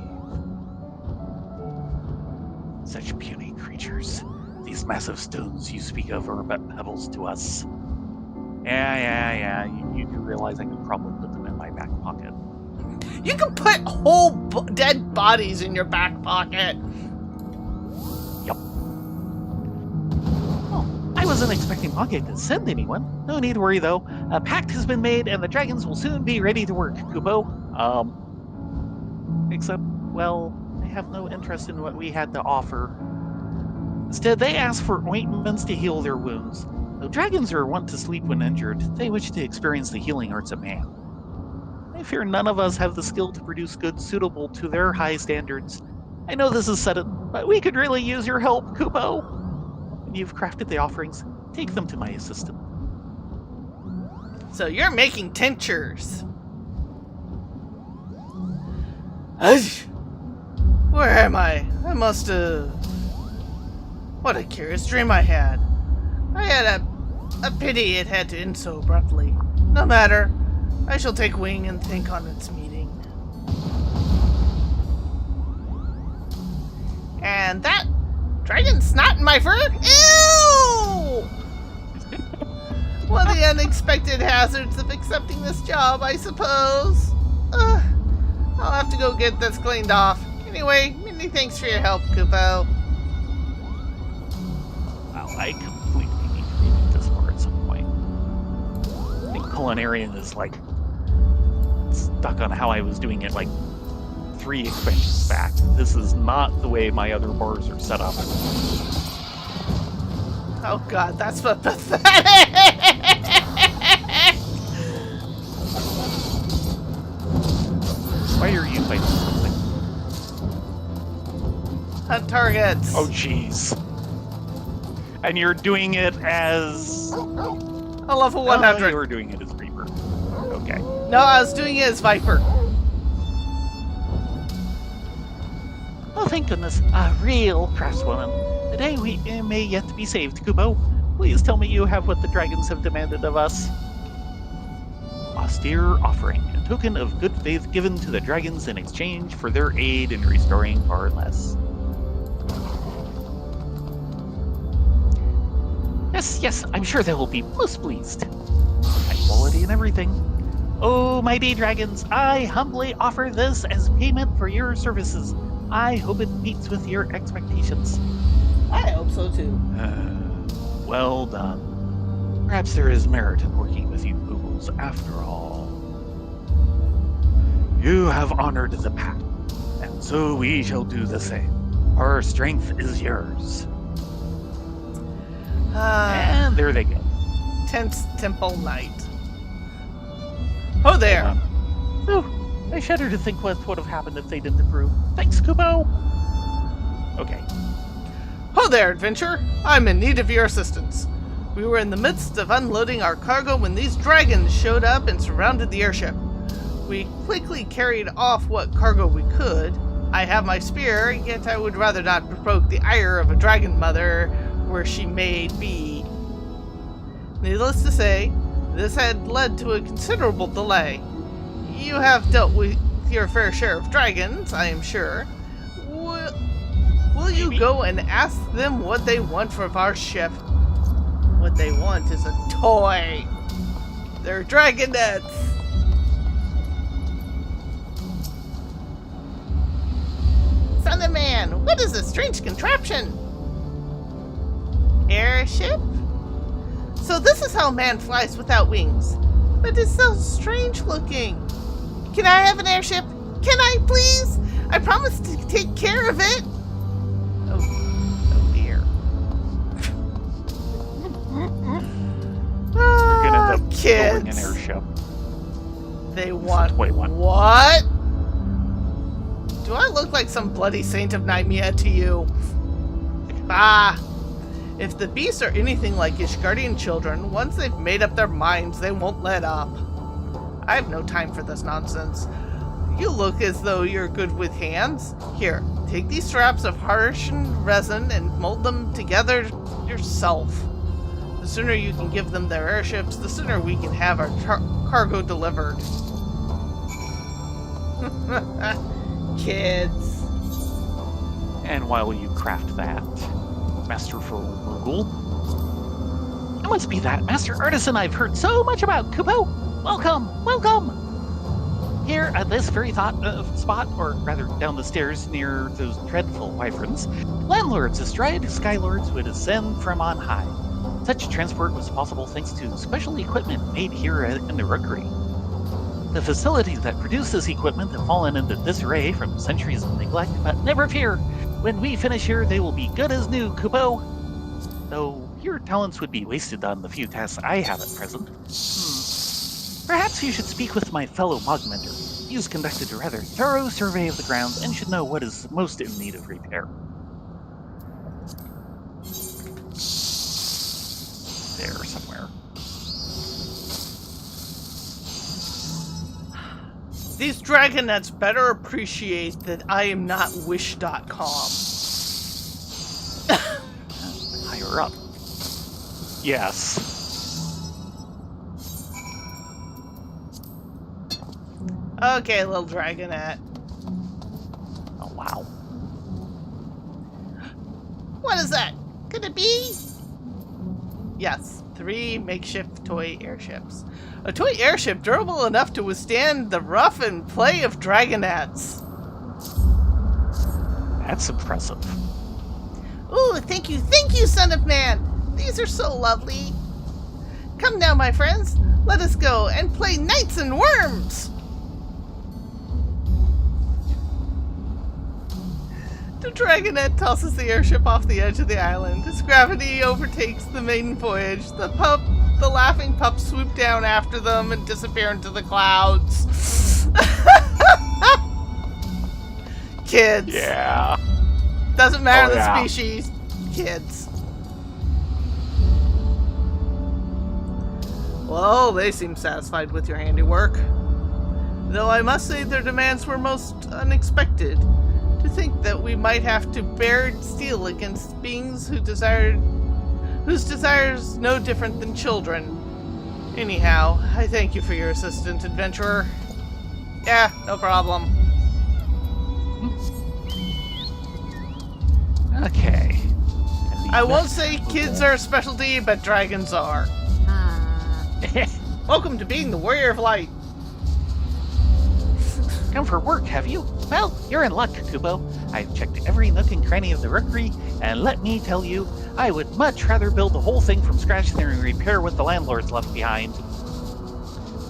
Such puny creatures. These massive stones you speak of are but pebbles to us. Yeah. You do realize I could probably put them in my back pocket. You can put whole dead bodies in your back pocket. Yep. Oh, I wasn't expecting Mogek to send anyone. No need to worry, though. A pact has been made, and the dragons will soon be ready to work, Kupo. Except, well, they have no interest in what we had to offer. Instead, they ask for ointments to heal their wounds. Though dragons are wont to sleep when injured, they wish to experience the healing arts of man. I fear none of us have the skill to produce goods suitable to their high standards. I know this is sudden, but we could really use your help, Kupo. When you've crafted the offerings, take them to my assistant. So you're making tinctures. Ugh. Where am I? I must have... What a curious dream I had. I had a pity it had to end so abruptly. No matter. I shall take wing and think on its meaning. And that dragon snot in my fur? Ew! One of the unexpected hazards of accepting this job, I suppose. I'll have to go get this cleaned off. Anyway, many thanks for your help, Kupo. Well, I completely need to read this more at some point. I think Culinarian is like stuck on how I was doing it like 3 expansions back. This is not the way my other bars are set up. Oh god, that's pathetic! Why are you fighting something? Hunt targets. Oh jeez. And you're doing it as... A level 100. You were doing it as Reaper. Okay. No, I was doing it as Viper. Oh, thank goodness. A real craftswoman. The day we may yet be saved, Kupo. Please tell me you have what the dragons have demanded of us. Austere offering. A token of good faith given to the dragons in exchange for their aid in restoring Barless. Yes, I'm sure they will be most pleased. High quality and everything. Oh, mighty dragons, I humbly offer this as payment for your services. I hope it meets with your expectations. I hope so too. Well done. Perhaps there is merit in working with you Boogles after all. You have honored the pact, and so we shall do the same. Our strength is yours. And there they go. Tense Temple Knight. Oh there! Oh, I shudder to think what would have happened if they didn't approve. Thanks, Kupo! Okay. Ho there, adventurer! I'm in need of your assistance. We were in the midst of unloading our cargo when these dragons showed up and surrounded the airship. We quickly carried off what cargo we could. I have my spear, yet I would rather not provoke the ire of a dragon mother where she may be. Needless to say, this had led to a considerable delay. You have dealt with your fair share of dragons, I am sure. Will you go and ask them what they want from our ship? What they want is a toy. They're dragonettes. Son of man, what is this strange contraption? Airship? So this is how man flies without wings. But it's so strange looking. Can I have an airship? Can I, please? I promise to take care of it. Oh dear. You're gonna end up kids. building an airship. They want Wait, what? What? Do I look like some bloody saint of Nymea to you? If the beasts are anything like Ishgardian children, once they've made up their minds, they won't let up. I have no time for this nonsense. You look as though you're good with hands. Here, take these straps of harshened resin and mold them together yourself. The sooner you can give them their airships, the sooner we can have our cargo delivered. Kids. And while you craft that, Masterful Moogle. It must be that Master Artisan I've heard so much about, Kupo! Welcome! Welcome! Here at this very spot, or rather down the stairs near those dreadful wyverns, landlords astride skylords would ascend from on high. Such transport was possible thanks to special equipment made here in the rookery. The facilities that produce this equipment have fallen into disarray from centuries of neglect, but never fear. When we finish here, they will be good as new, Kupo. Though your talents would be wasted on the few tasks I have at present. Perhaps you should speak with my fellow Mogmender. He has conducted a rather thorough survey of the grounds and should know what is most in need of repair. There somewhere. These dragonets better appreciate that I am not Wish.com. Higher up. Yes. Okay, little dragonet. Oh, wow. What is that? Could it be? Yes, 3 makeshift toy airships. A toy airship durable enough to withstand the rough and play of dragonets. That's impressive. Ooh, thank you, son of man! These are so lovely. Come now, my friends, let us go and play Knights and Worms! The dragonet tosses the airship off the edge of the island. As gravity overtakes the maiden voyage, the laughing pups swoop down after them and disappear into the clouds. Kids. Yeah. Doesn't matter yeah. the species. Kids. Well, they seem satisfied with your handiwork. Though I must say their demands were most unexpected. To think that we might have to bear steel against beings whose desires no different than children. Anyhow, I thank you for your assistance, adventurer. Yeah, no problem. Okay. I won't say kids are a specialty, but dragons are. Welcome to being the Warrior of Light. Come for work, have you? Well, you're in luck, Kubo. I've checked every nook and cranny of the rookery, and let me tell you, I would much rather build the whole thing from scratch than repair what the landlord's left behind.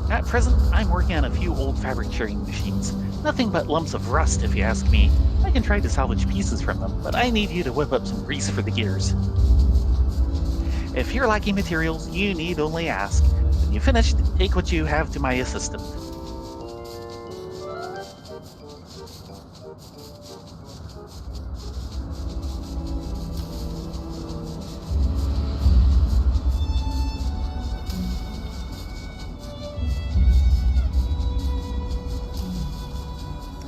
At present, I'm working on a few old fabric shearing machines. Nothing but lumps of rust, if you ask me. I can try to salvage pieces from them, but I need you to whip up some grease for the gears. If you're lacking materials, you need only ask. When you've finished, take what you have to my assistant.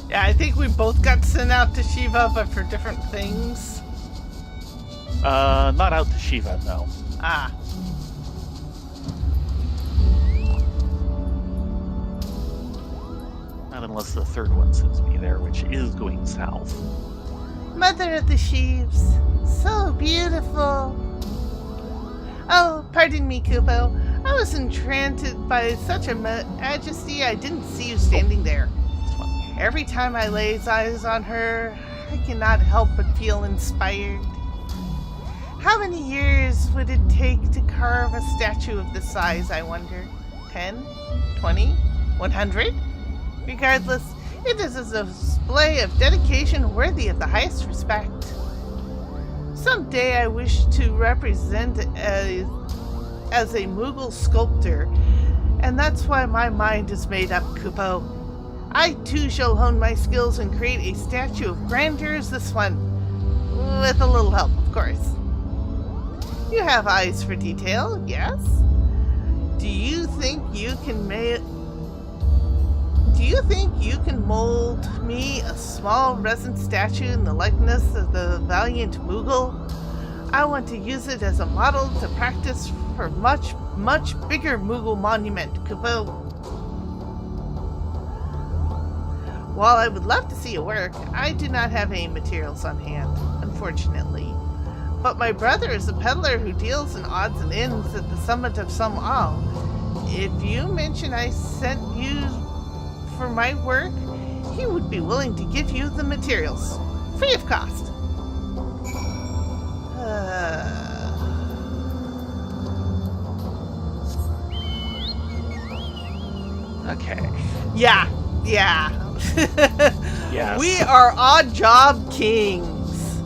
Yeah, I think we both got sent out to Shiva, but for different things. Not out to Shiva, no. Ah. Not unless the third one sends me there, which is going south. Mother of the sheaves, so beautiful. Oh, pardon me, Kubo. I was enchanted by such a majesty I didn't see you standing there. Every time I lay eyes on her, I cannot help but feel inspired. How many years would it take to carve a statue of this size, I wonder? 10? 20? 100? Regardless, it is a display of dedication worthy of the highest respect. Someday I wish to represent as a Mughal sculptor, and that's why my mind is made up, Kupo. I too shall hone my skills and create a statue of grandeur as this one. With a little help, of course. You have eyes for detail, yes? Do you think you can mold me a small resin statue in the likeness of the valiant Mughal? I want to use it as a model to practice for much, much bigger Mughal monument, Kupo. While I would love to see it work, I do not have any materials on hand, unfortunately. But my brother is a peddler who deals in odds and ends at the summit of some isle. If you mention I sent you for my work, he would be willing to give you the materials, free of cost. Okay. Yeah. Yes. We are odd job kings.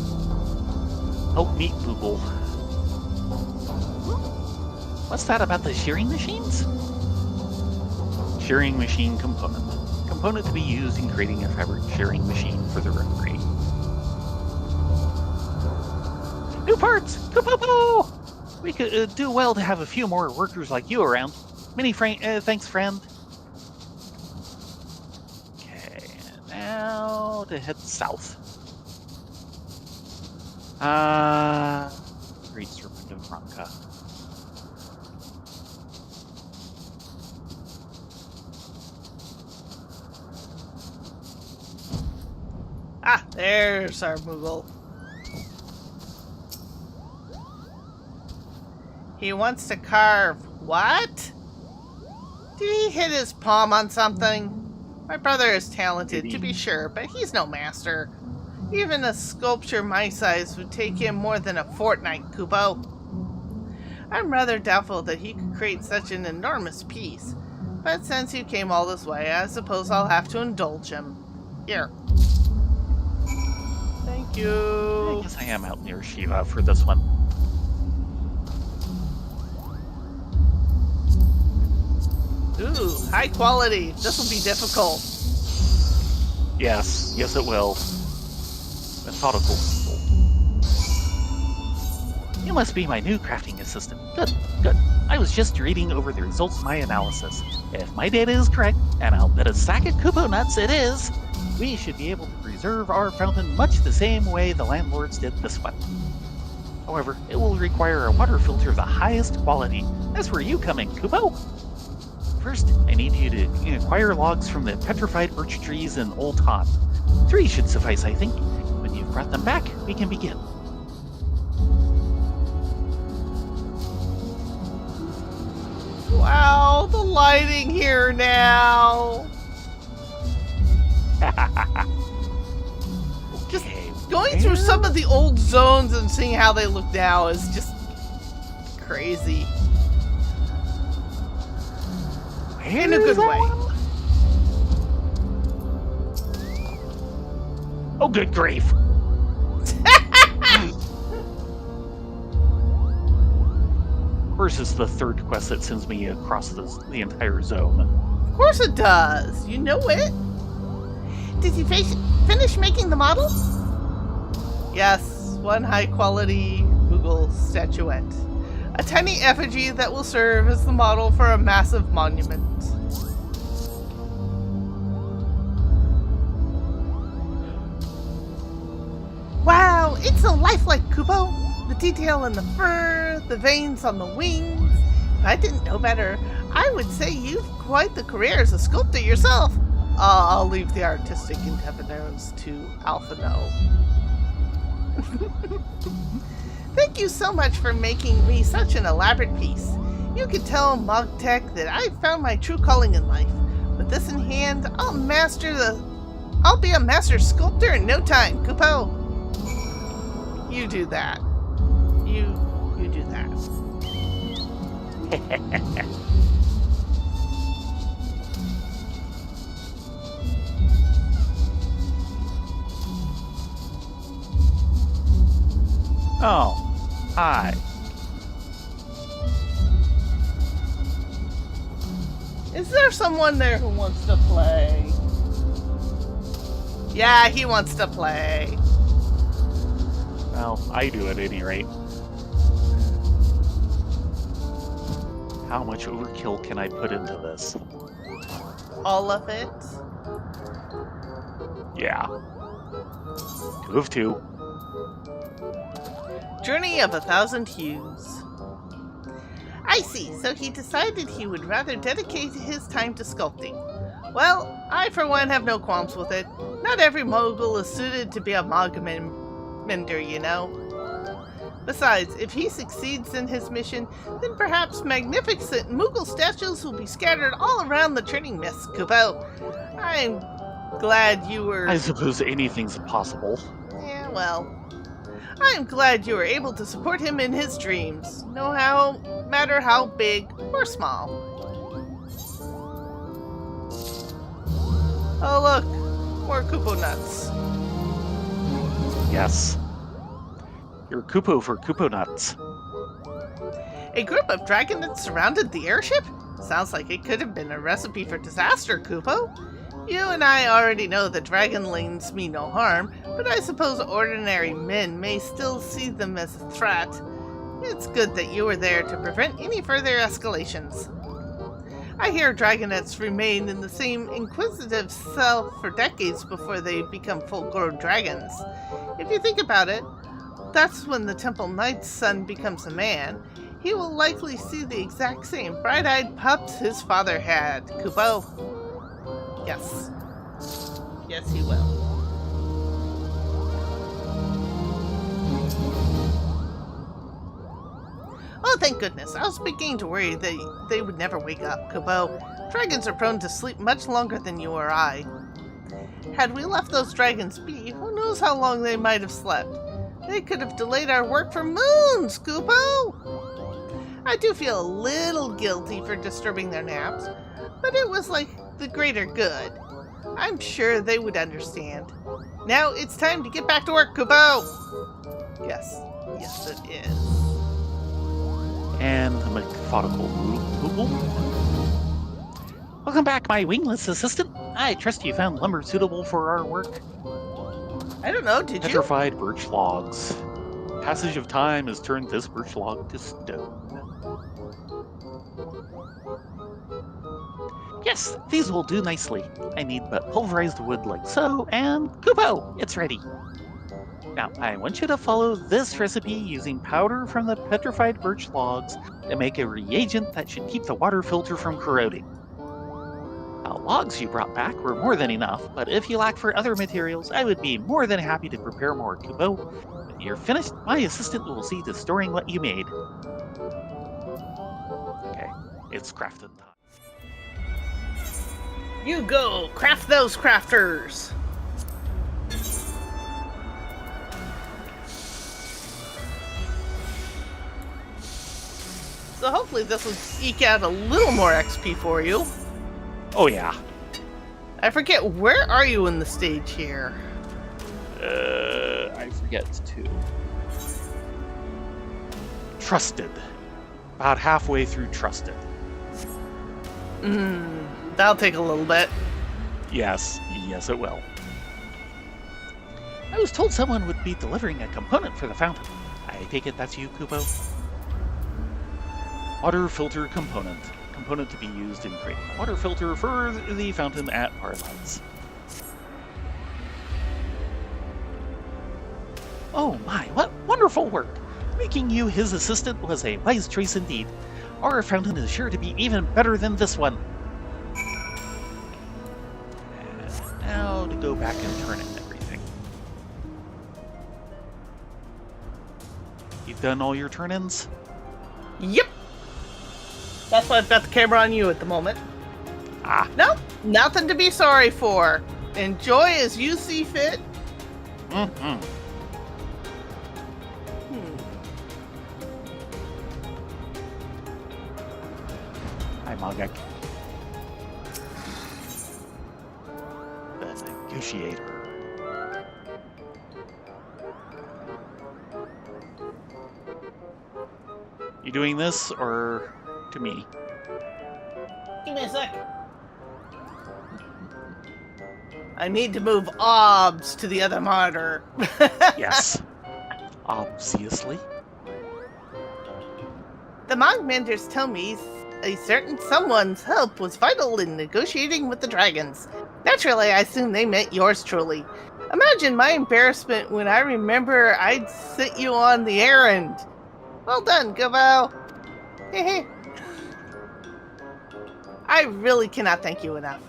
Help meet Google. What's that about the shearing machines? Shearing machine component. Component to be used in creating a fabric shearing machine for the rookery. New parts! Kapopo! We could do well to have a few more workers like you around. Many thanks, friend. now to head south. Great Serpent of Branca. Ah, there's our Moogle. He wants to carve what? Did he hit his palm on something? My brother is talented, to be sure, but he's no master. Even a sculpture my size would take him more than a fortnight, Kupo. I'm rather doubtful that he could create such an enormous piece, but since you came all this way, I suppose I'll have to indulge him. Here. Thank I you. guess I am out near Shiva for this one. Ooh, high quality. This will be difficult. Yes, it will. Methodical. You must be my new crafting assistant. Good. I was just reading over the results of my analysis. If my data is correct, and I'll bet a sack of Kupo nuts it is, we should be able to preserve our fountain much the same way the landlords did this one. However, it will require a water filter of the highest quality. That's where you come in, Kupo. First, I need you to acquire logs from the petrified birch trees in Old Han. 3 should suffice, I think. When you've brought them back, we can begin. Wow, the lighting here now. Just going through some of the old zones and seeing how they look now is just crazy. In a good way. Oh, good grief. Of course, it's the third quest that sends me across the entire zone. Of course it does. You know it. Did you finish making the model? Yes, one high-quality Moogle statuette. A tiny effigy that will serve as the model for a massive monument. Wow, it's so lifelike, Kupo. The detail in the fur, the veins on the wings. If I didn't know better, I would say you've quite the career as a sculptor yourself. I'll leave the artistic endeavors to Alphano. Thank you so much for making me such an elaborate piece. You could tell Mogtech that I found my true calling in life. With this in hand, I'll be a master sculptor in no time, Kupo. You do that. You do that. Oh, hi. Is there someone there who wants to play? Yeah, he wants to play. Well, I do at any rate. How much overkill can I put into this? All of it? Yeah. 2 of 2. Journey of 1,000 Hues. I see, so he decided he would rather dedicate his time to sculpting. Well, I for one have no qualms with it. Not every Moogle is suited to be a Mogmender, you know. Besides, if he succeeds in his mission, then perhaps magnificent Moogle statues will be scattered all around the training mist, Kupo. I'm glad you were... I suppose anything's possible. Yeah, well... I'm glad you were able to support him in his dreams, no matter how big or small. Oh look, more Kupo nuts. Yes. You're Kupo for Kupo nuts. A group of dragonets surrounded the airship? Sounds like it could have been a recipe for disaster, Kupo. You and I already know that dragonlings mean no harm, but I suppose ordinary men may still see them as a threat. It's good that you were there to prevent any further escalations. I hear dragonettes remain in the same inquisitive self for decades before they become full-grown dragons. If you think about it, that's when the Temple Knight's son becomes a man. He will likely see the exact same bright-eyed pups his father had. Kupo? Yes. Yes, he will. Oh, thank goodness. I was beginning to worry that they would never wake up, Kupo. Dragons are prone to sleep much longer than you or I. Had we left those dragons be, who knows how long they might have slept. They could have delayed our work for moons, Kupo! I do feel a little guilty for disturbing their naps, but it was like the greater good. I'm sure they would understand. Now it's time to get back to work, Kupo! Yes. Yes, it is. And a methodical move. Welcome back, my wingless assistant. I trust you found lumber suitable for our work. I don't know, did you? Petrified birch logs. Passage of time has turned this birch log to stone. Yes, these will do nicely. I need but pulverized wood like so, and Kupo, it's ready. Now, I want you to follow this recipe using powder from the petrified birch logs to make a reagent that should keep the water filter from corroding. The logs you brought back were more than enough, but if you lack for other materials, I would be more than happy to prepare more, Kupo. When you're finished, my assistant will see to storing what you made. Okay, it's crafting time. You go! Craft those crafters! So hopefully this will eke out a little more XP for you. Oh yeah. I forget, where are you in the stage here? I forget too. Trusted. About halfway through Trusted. That'll take a little bit. Yes, yes it will. I was told someone would be delivering a component for the fountain. I take it that's you, Kupo? Water filter component. Component to be used in creating a water filter for the fountain at Parlights. Oh my, what wonderful work! Making you his assistant was a wise choice indeed. Our fountain is sure to be even better than this one. And now to go back and turn in everything. You've done all your turn-ins? Yep. That's why I've got the camera on you at the moment. Ah. Nope, nothing to be sorry for. Enjoy as you see fit. Mm-hmm. Hi, Mogek. The negotiator. You doing this, or to me? Give me a sec. I need to move OBS to the other monitor. Yes. Obviously. The Mogmenders tell me a certain someone's help was vital in negotiating with the dragons. Naturally, I assume they meant yours truly. Imagine my embarrassment when I remember I'd sent you on the errand. Well done, Kupo. Hehe. I really cannot thank you enough.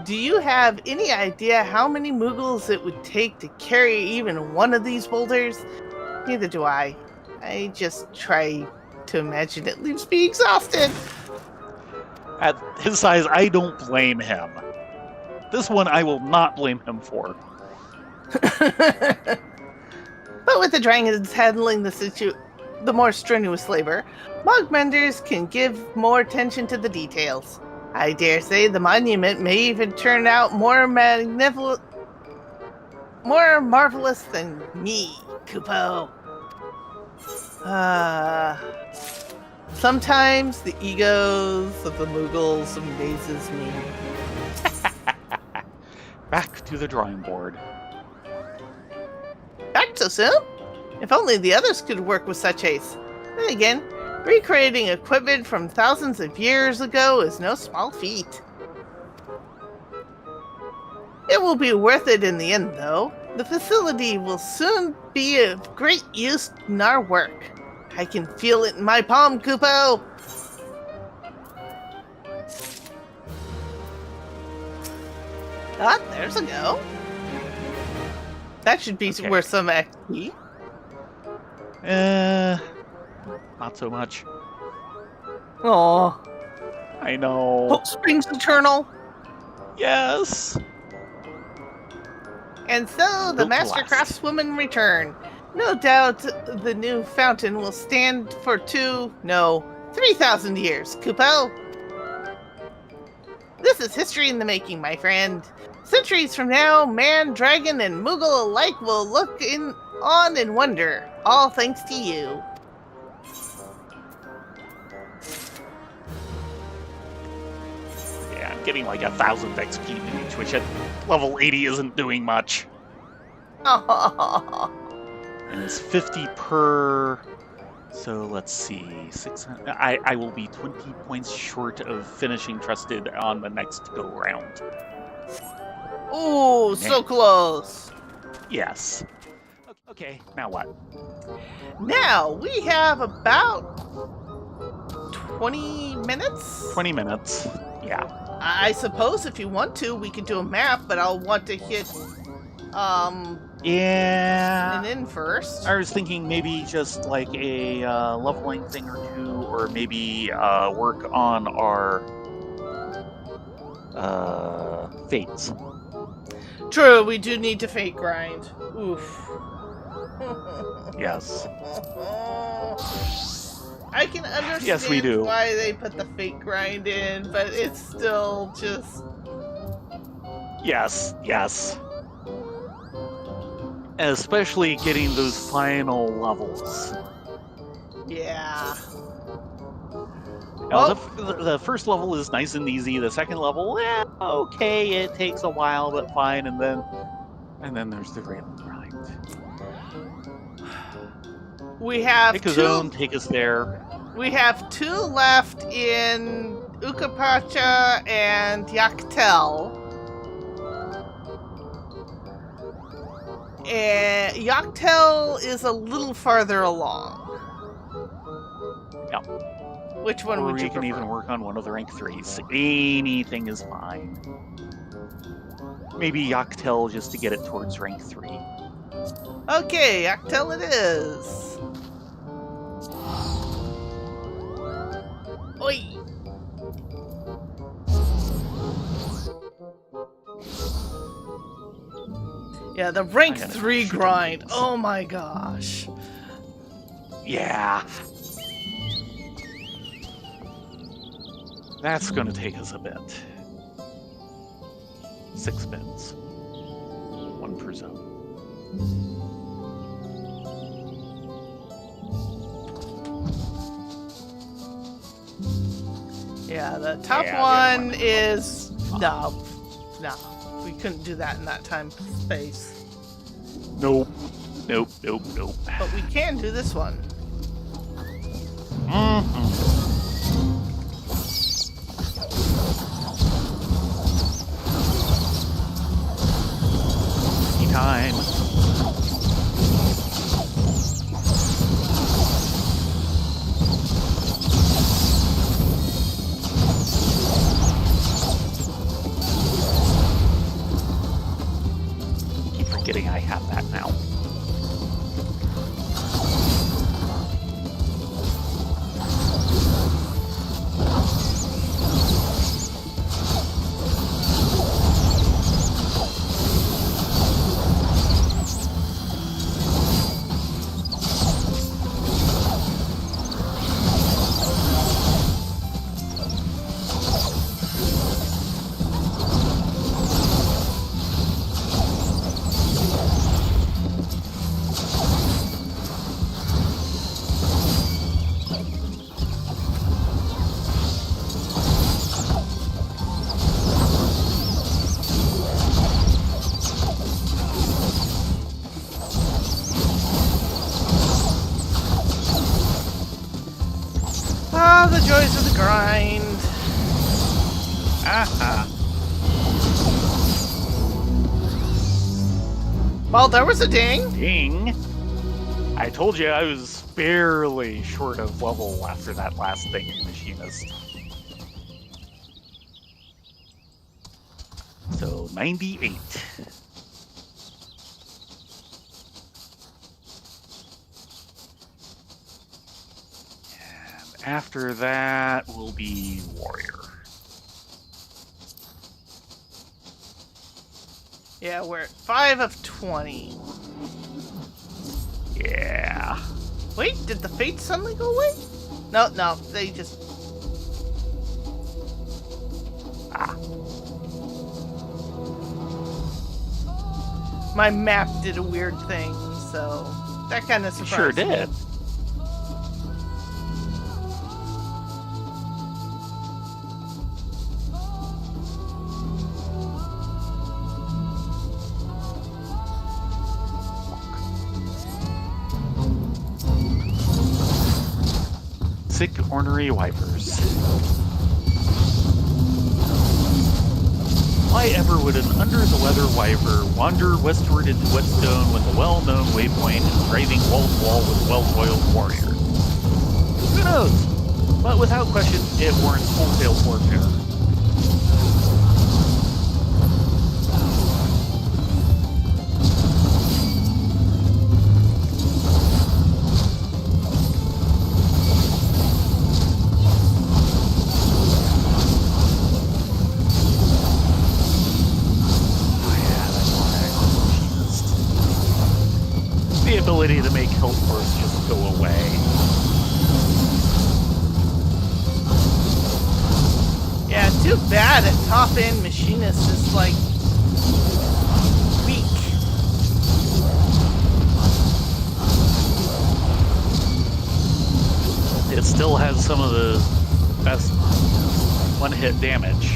Do you have any idea how many Moogles it would take to carry even one of these boulders? Neither do I. I just try to imagine it leaves me exhausted. At his size, I don't blame him. This one I will not blame him for. But with the dragons handling the more strenuous labor, Mogmenders can give more attention to the details. I dare say the monument may even turn out more marvelous than me, Kupo. Sometimes the egos of the Moogles amazes me. Back to the drawing board. Back so soon? If only the others could work with such haste. Then again, Recreating equipment from thousands of years ago is no small feat. It will be worth it in the end, though. The facility will soon be of great use in our work. I can feel it in my palm, Kupo! Ah, there's a go. That should be Okay. worth some XP. Not so much. Aww. I know. Hope springs eternal. Yes. And so the Built to master last. craftswoman returned. No doubt the new fountain will stand for 3,000 years, Kupo. This is history in the making, my friend. Centuries from now, man, dragon, and Moogle alike will look on and wonder, all thanks to you. Yeah, I'm getting like 1,000 XP in each, which at level 80 isn't doing much. And it's 50 per. So let's see, 600. I will be 20 points short of finishing trusted on the next go round. Ooh, so close. Yes. Okay, now what? Now, we have about 20 minutes? 20 minutes. Yeah. I suppose if you want to, we could do a map, but I'll want to hit Yeah. an in first. I was thinking maybe just like a leveling thing or two, or maybe work on our fates. True, we do need to fate grind. Oof. Yes. I can understand Yes, we do. why they put the fate grind in, but it's still just... Yes, yes. Especially getting those final levels. Yeah. Now, the first level is nice and easy. The second level, okay, it takes a while, but fine. And then there's the real grind. We have Take a zone, take us there. We have 2 left in Ukapacha and Yaktel. And Yaktel is a little farther along. Yeah. Which one Or would you we can prefer? even work on one of the rank 3s. Anything is fine. Maybe Yaktel just to get it towards rank 3. Okay, Yaktel it is. Oi! Yeah, the rank I gotta 3 shoot grind. them. Oh my gosh. Yeah. That's gonna take us a bit. 6 spins. 1 per zone. Yeah, the top Yeah, the other one one. is... No. We couldn't do that in that time space. Nope. Nope, nope, nope. But we can do this one. Time. Keep forgetting I have that now. grind. Aha. Well, there was a ding. Ding. I told you I was barely short of level after that last thing in Machinist. So, 98. And after that will be Warrior. Yeah, we're at 5 of 20. Yeah. Wait, did the fates suddenly go away? No, they just... Ah. My map did a weird thing, so that kind of It surprised sure me. did. Sick ornery wipers. Why ever would an under-the-weather wiper wander westward into Whetstone with a well-known waypoint and driving wall-to-wall with a well-oiled warrior? Who knows? But without question, it warrants wholesale warfare. The ability to make health bars just go away. Yeah, too bad at top end Machinist is like weak. It still has some of the best one-hit damage.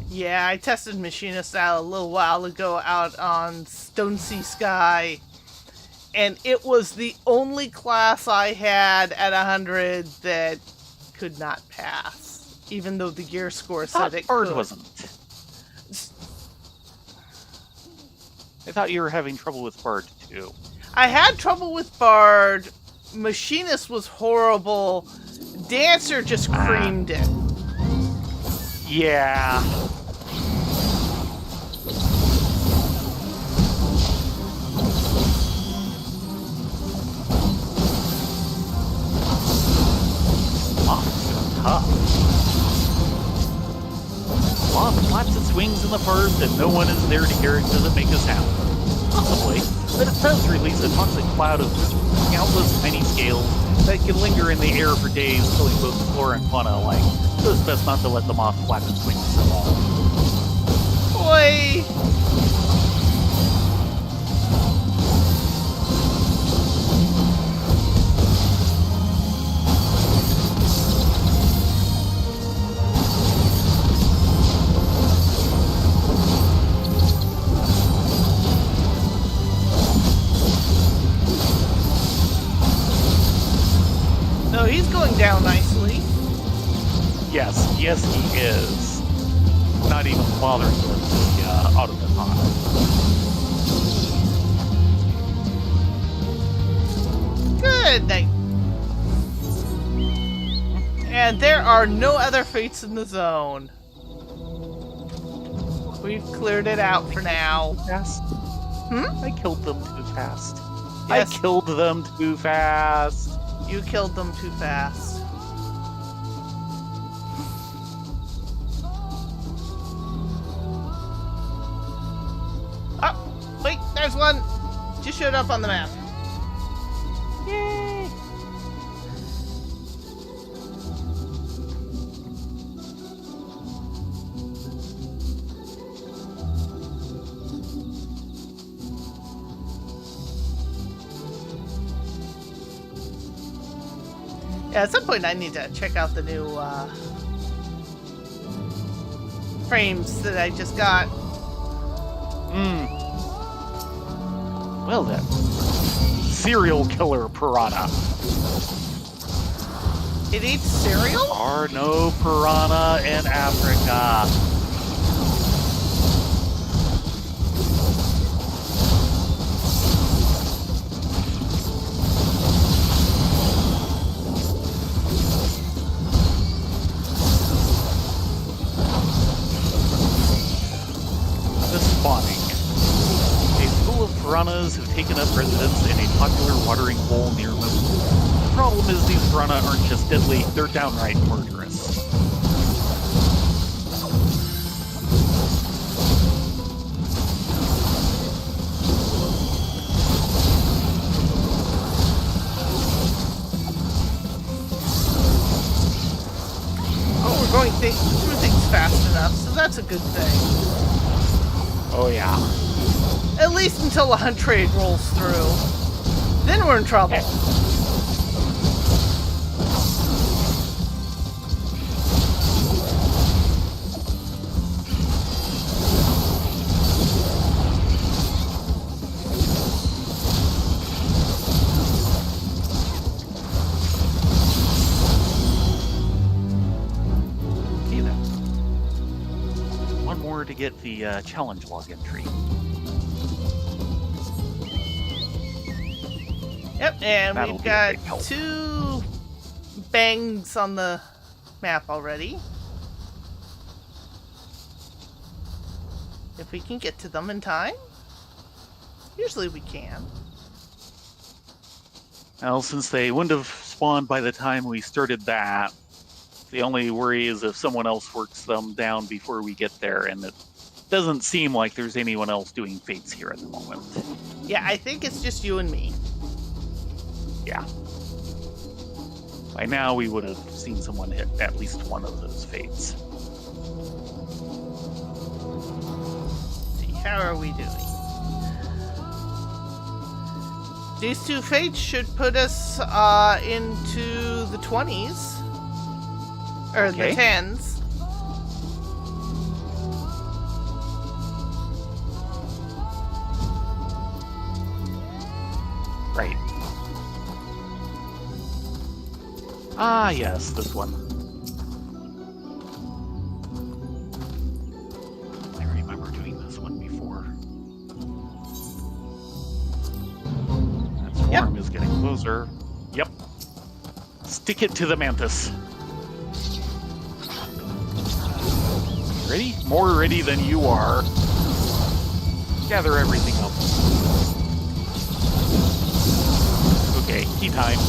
Yeah, I tested Machinist out a little while ago out on Stone Sea Sky, and it was the only class I had at 100 that could not pass, even though the gear score said it Bard could. wasn't. I thought you were having trouble with Bard too. I had trouble with Bard. Machinist was horrible. Dancer just creamed it. Yeah. Tough. Moth flaps its wings in the forest and no one is there to hear it because it makes a sound. Possibly, but it does release a toxic cloud of countless tiny scales that can linger in the air for days, killing both flora and fauna alike. So it's best not to let the moth flap its wings so long. Boy! No, he's going down nicely. Yes, he is. Not even bothering with the automaton. Good night. And there are no other fates in the zone. We've cleared it out for now. Fast. Hmm? I killed them too fast. Yes. I killed them too fast. You killed them too fast. Oh, wait, there's one. Just showed up on the map. Yay! Yeah, at some point I need to check out the new frames that I just got. Well then. Serial killer piranha. It eats cereal? Are no piranha in Africa. The spawning. A school of piranhas have taken up residence in a popular watering hole near Moon. The problem is these piranha aren't just deadly, they're downright murderous. Oh, we're going through things fast enough, so that's a good thing. Oh yeah. At least until the hunt trade rolls through. Then we're in trouble. Okay then. One more to get the challenge log entry. Yep, and That'll we've be a got big help. 2 bangs on the map already. If we can get to them in time. Usually we can. Well, since they wouldn't have spawned by the time we started that, the only worry is if someone else works them down before we get there, and it doesn't seem like there's anyone else doing fates here at the moment. Yeah, I think it's just you and me. Yeah. By now, we would have seen someone hit at least one of those fates. Let's see, how are we doing? These 2 fates should put us into the 20s. Or Okay. the 10s. Right. Ah, yes, this one. I remember doing this one before. That swarm is getting closer. Yep. Stick it to the mantis. Ready? More ready than you are. Gather everything up. Okay, key time.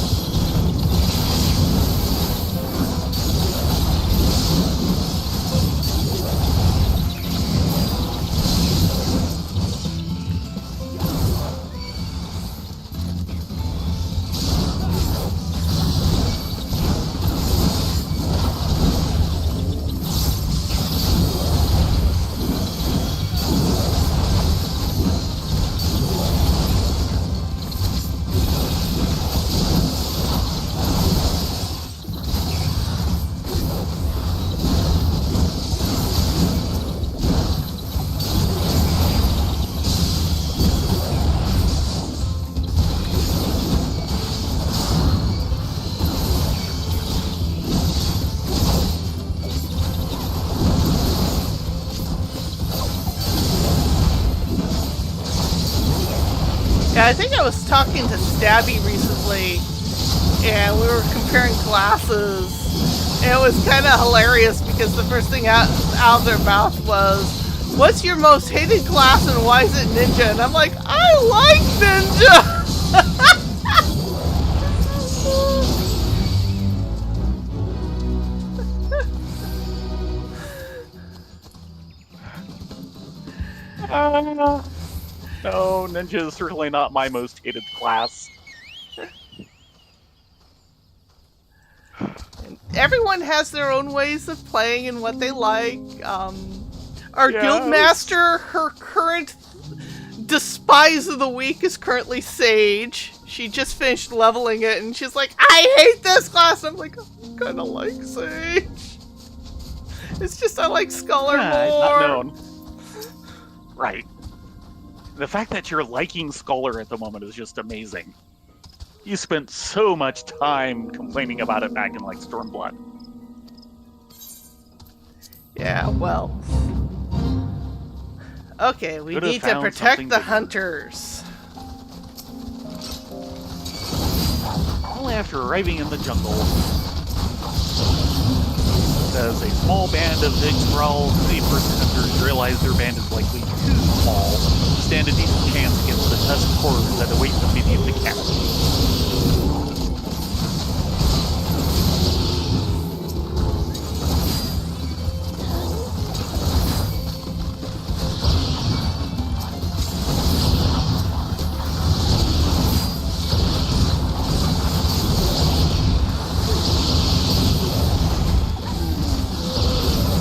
Yeah, I think I was talking to Stabby recently, and we were comparing classes. And it was kind of hilarious because the first thing out of their mouth was, "What's your most hated class and why is it ninja?" And I'm like, I like ninja! No, ninja is certainly not my most hated class. Everyone has their own ways of playing and what they like. Our Yes. guildmaster, her current despise of the week is currently Sage. she just finished leveling it, and she's like, I hate this class! I'm like, I kind of like Sage. It's just I like Scholar Yeah, more. not known. Right. The fact that you're liking Scholar at the moment is just amazing. You spent so much time complaining about it back in, like, Stormblood. Yeah, well. Okay, we Could've need to found protect something the bigger. hunters. Only after arriving in the jungle does a small band of Zigzral first hunters realize their band is likely too small to stand a decent chance against the tusked horrors that await them beneath the canopy.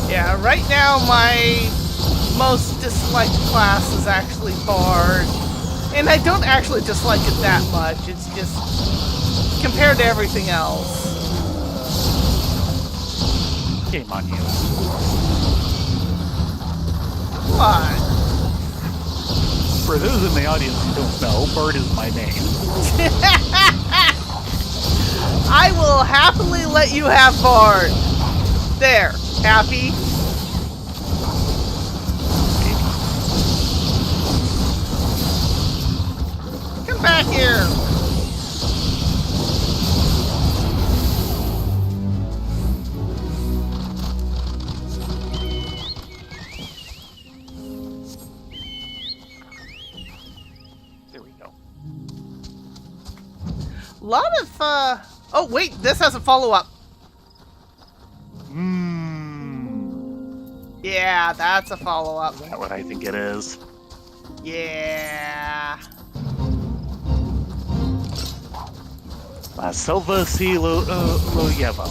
Yeah, right now my most disliked class is actually Bard. And I don't actually dislike it that much, it's just compared to everything else. Shame on you. What? For those in the audience who don't know, Bard is my name. I will happily let you have Bard. There, happy? Come back here. There we go. Lot of, oh wait, this has a follow-up. Yeah, that's a follow-up. Is that what I think it is? Yeah. La Selva si lo llevo.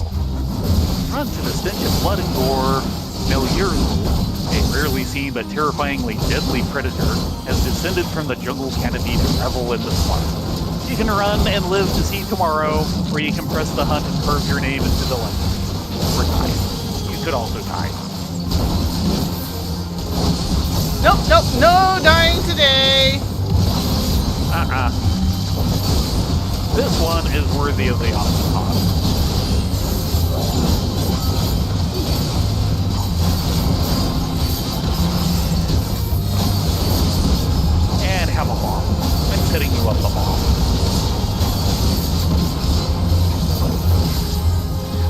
Run to the stench of blood and gore. Meliuru, a rarely seen but terrifyingly deadly predator, has descended from the jungle canopy to revel in the slaughter. You can run and live to see tomorrow, or you can press the hunt and carve your name into the legend. Or die. You could also die. Nope, nope, no dying today. This one is worthy of the Octopod. And have a bomb. I'm setting you up a bomb.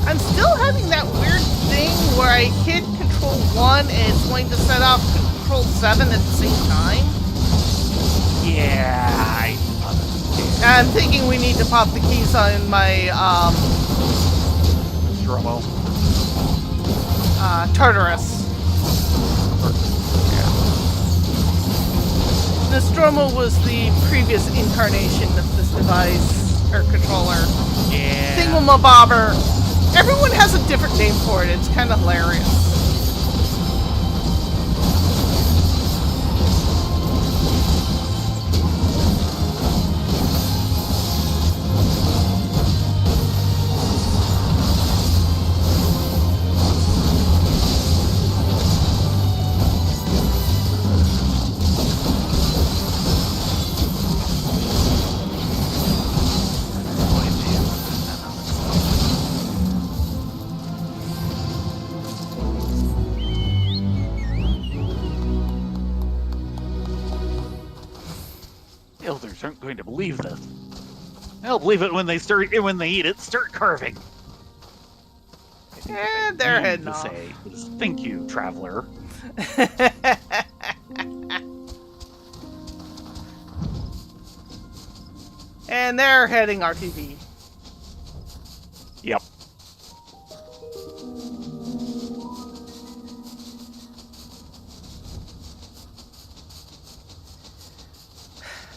I'm still having that weird thing where I hit Control 1 and it's going to set off Control 7 at the same time. Yeah, I'm thinking we need to pop the keys on my, Stromo. Tartarus. Yeah. Nostromo was the previous incarnation of this device, or controller. Yeah. Thingamabobber. Everyone has a different name for it. It's kind of hilarious. Elders aren't going to believe this. They'll believe it when they eat it. Start carving. I think what And they they're mean heading to off. say is, thank you, traveler. And they're heading RTV. Yep.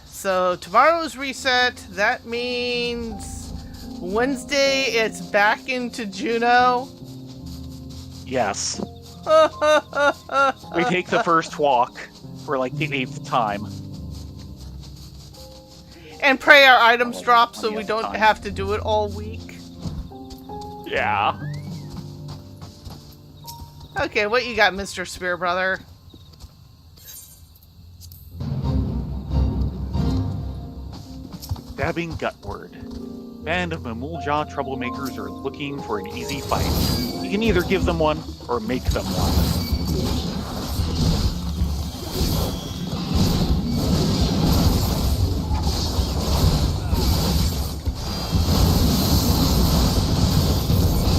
So tomorrow's reset, that means Wednesday it's back into Juno. Yes. We take the first walk for like the 8th time. And pray our items Well, drop so plenty we of don't time. have to do it all week. Yeah. Okay, what you got, Mr. Spear Brother? Stabbing Gutward. Band of Mamulja troublemakers are looking for an easy fight. You can either give them one or make them one.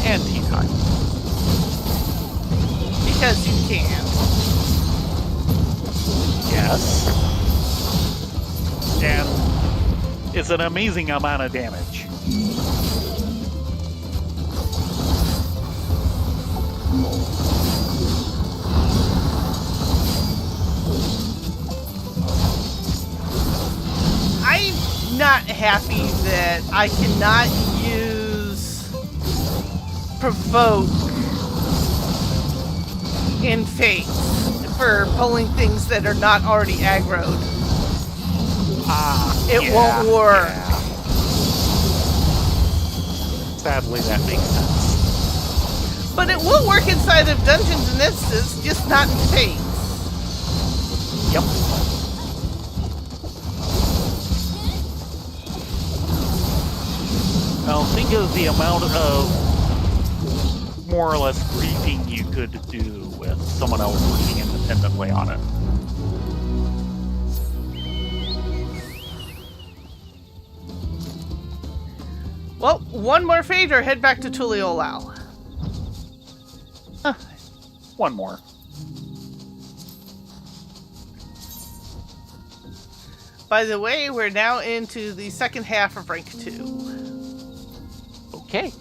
And tea time. Because you can. Yes. And it's an amazing amount of damage. I'm not happy that I cannot use provoke in Fate for pulling things that are not already aggroed. It won't work. Yeah. Sadly, that makes sense. But it will work inside of Dungeons and Instance, just not in Fate. Yep. Now think of the amount of more or less griefing you could do with someone else working independently on it. Well, one more fate or head back to Tuliolau. One more. By the way, we're now into the second half of rank 2. Okay.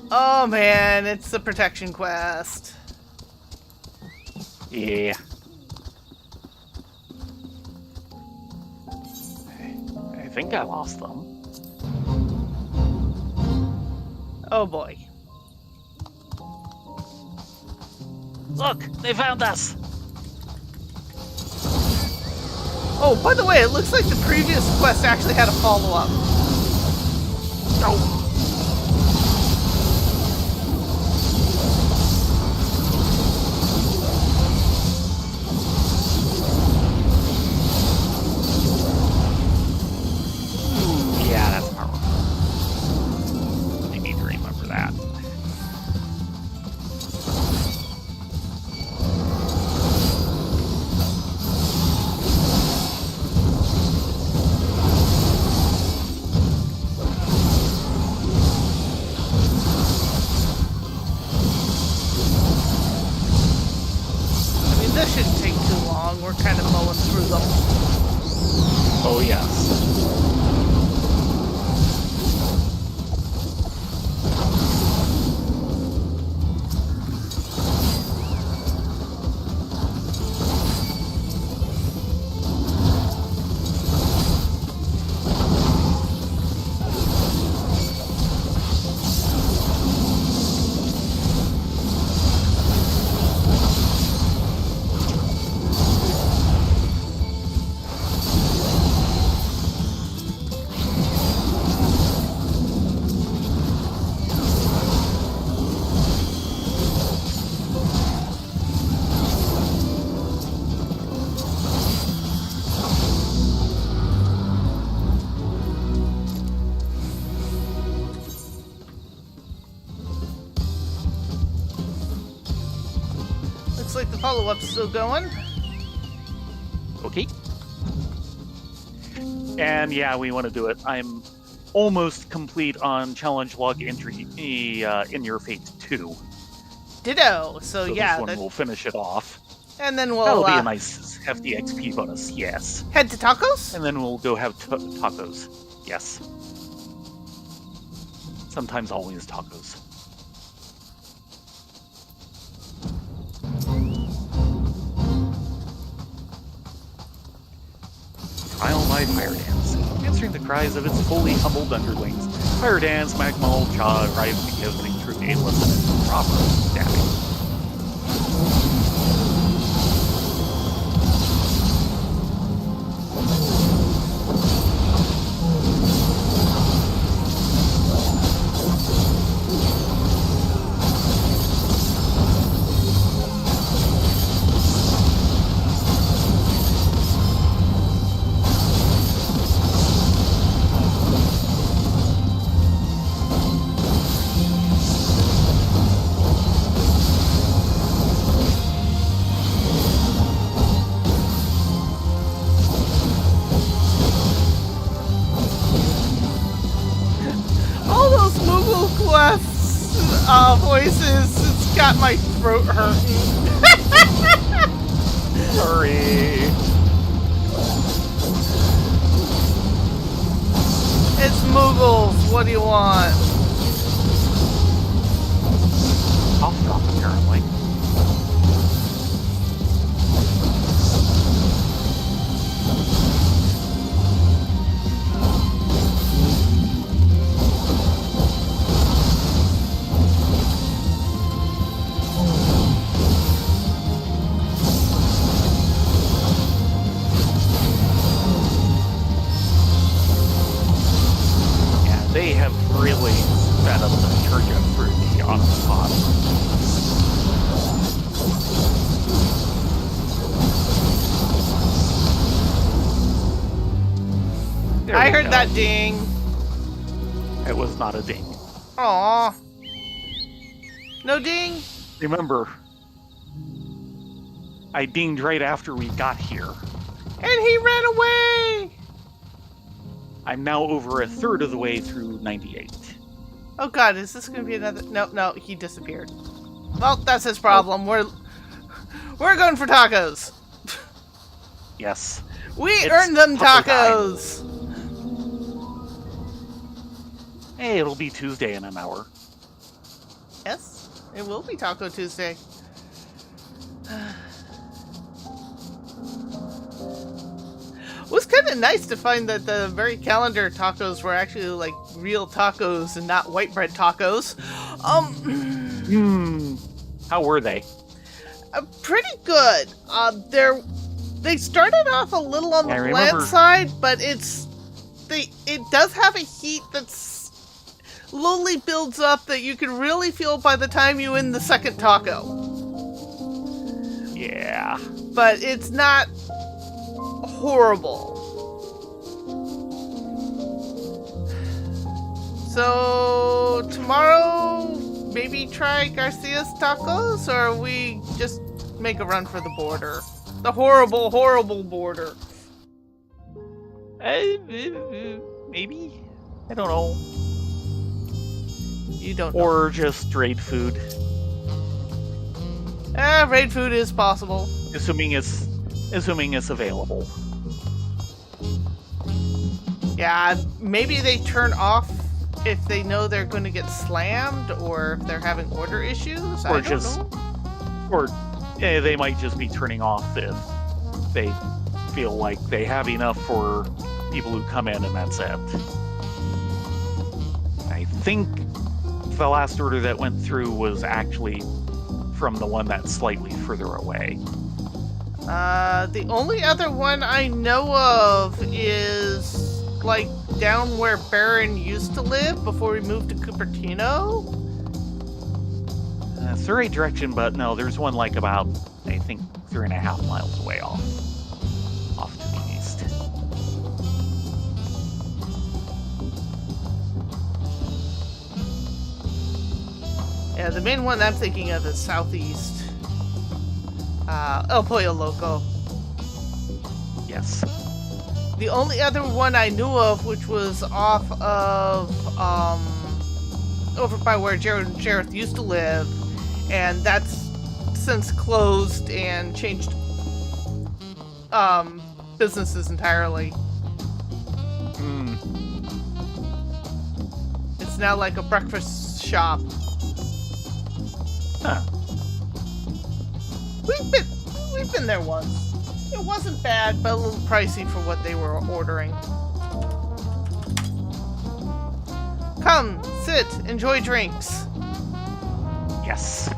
Oh man, it's the protection quest. Yeah. I think I lost them. Oh boy. Look, they found us. Oh, by the way, it looks like the previous quest actually had a follow-up. Oh. Yeah, that's powerful. I need to remember that. I mean, this shouldn't take too long. We're kind of mowing through them. Oh, yes. Looks like the follow-up's still going. Okay. And yeah, we want to do it. I'm almost complete on challenge log entry in your fate 2. Ditto. So So yeah, this one will finish it off. and then That'll we'll be a nice hefty XP bonus, yes. head to tacos. And then we'll go have tacos, yes. Sometimes always tacos. Trial by fire dance, answering the cries of its fully humbled underlings. Fire dance, magma, cha, rise because things through a listen proper stabbing. All those Moogle Quest voices, it's got my throat hurting. Sorry. It's Moogles, what do you want? I'll stop apparently. They have really sped up the turret through the Octopod. I heard that ding. It was not a ding. Aw. No ding? Remember, I dinged right after we got here. And he ran away! I'm now over a third of the way through 98. Oh god, is this gonna be another... No, he disappeared. Well, that's his problem. We're going for tacos. Yes. We It's earned them taco tacos! Hey, it'll be Tuesday in an hour. Yes, it will be Taco Tuesday. It was kind of nice to find that the very calendar tacos were actually like real tacos and not white bread tacos. How were they? Pretty good. They started off a little on the I bland remember- side, but it does have a heat that slowly builds up that you can really feel by the time you in the second taco. Yeah. But it's not horrible. So tomorrow, maybe try Garcia's tacos, or we just make a run for the border, the horrible, horrible border. Maybe? I don't know. You don't know. Or just raid food. Raid food is possible. Assuming it's available. Yeah, maybe they turn off if they know they're going to get slammed, or if they're having order issues. I don't know. Or they might just be turning off if they feel like they have enough for people who come in and that's it. I think the last order that went through was actually from the one that's slightly further away. The only other one I know of is like down where Baron used to live before we moved to Cupertino. It's the right direction, but no, there's one like about, I think, 3.5 miles away off to the east. Yeah, the main one I'm thinking of is southeast. El Pollo Loco. Yes. The only other one I knew of, which was off of, over by where Jareth used to live, and that's since closed and changed, businesses entirely. It's now like a breakfast shop. Huh. We've been there once. It wasn't bad, but a little pricey for what they were ordering. come, sit, enjoy drinks. Yes.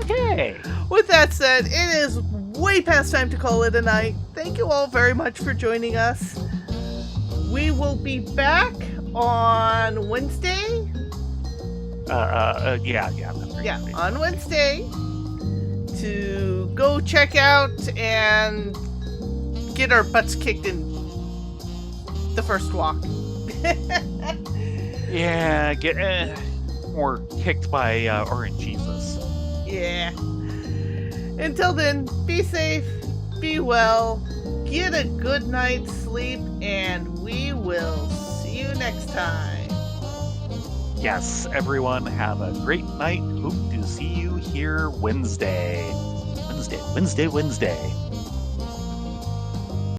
Okay. With that said, it is way past time to call it a night. Thank you all very much for joining us. We will be back on Wednesday. Yeah. Yeah, on Wednesday to go check out and get our butts kicked in the first walk. Yeah, get more kicked by RNGesus. Yeah. Until then, be safe, be well, get a good night's sleep, and we will see you next time. Yes, everyone have a great night. Hope to see you here Wednesday. Wednesday.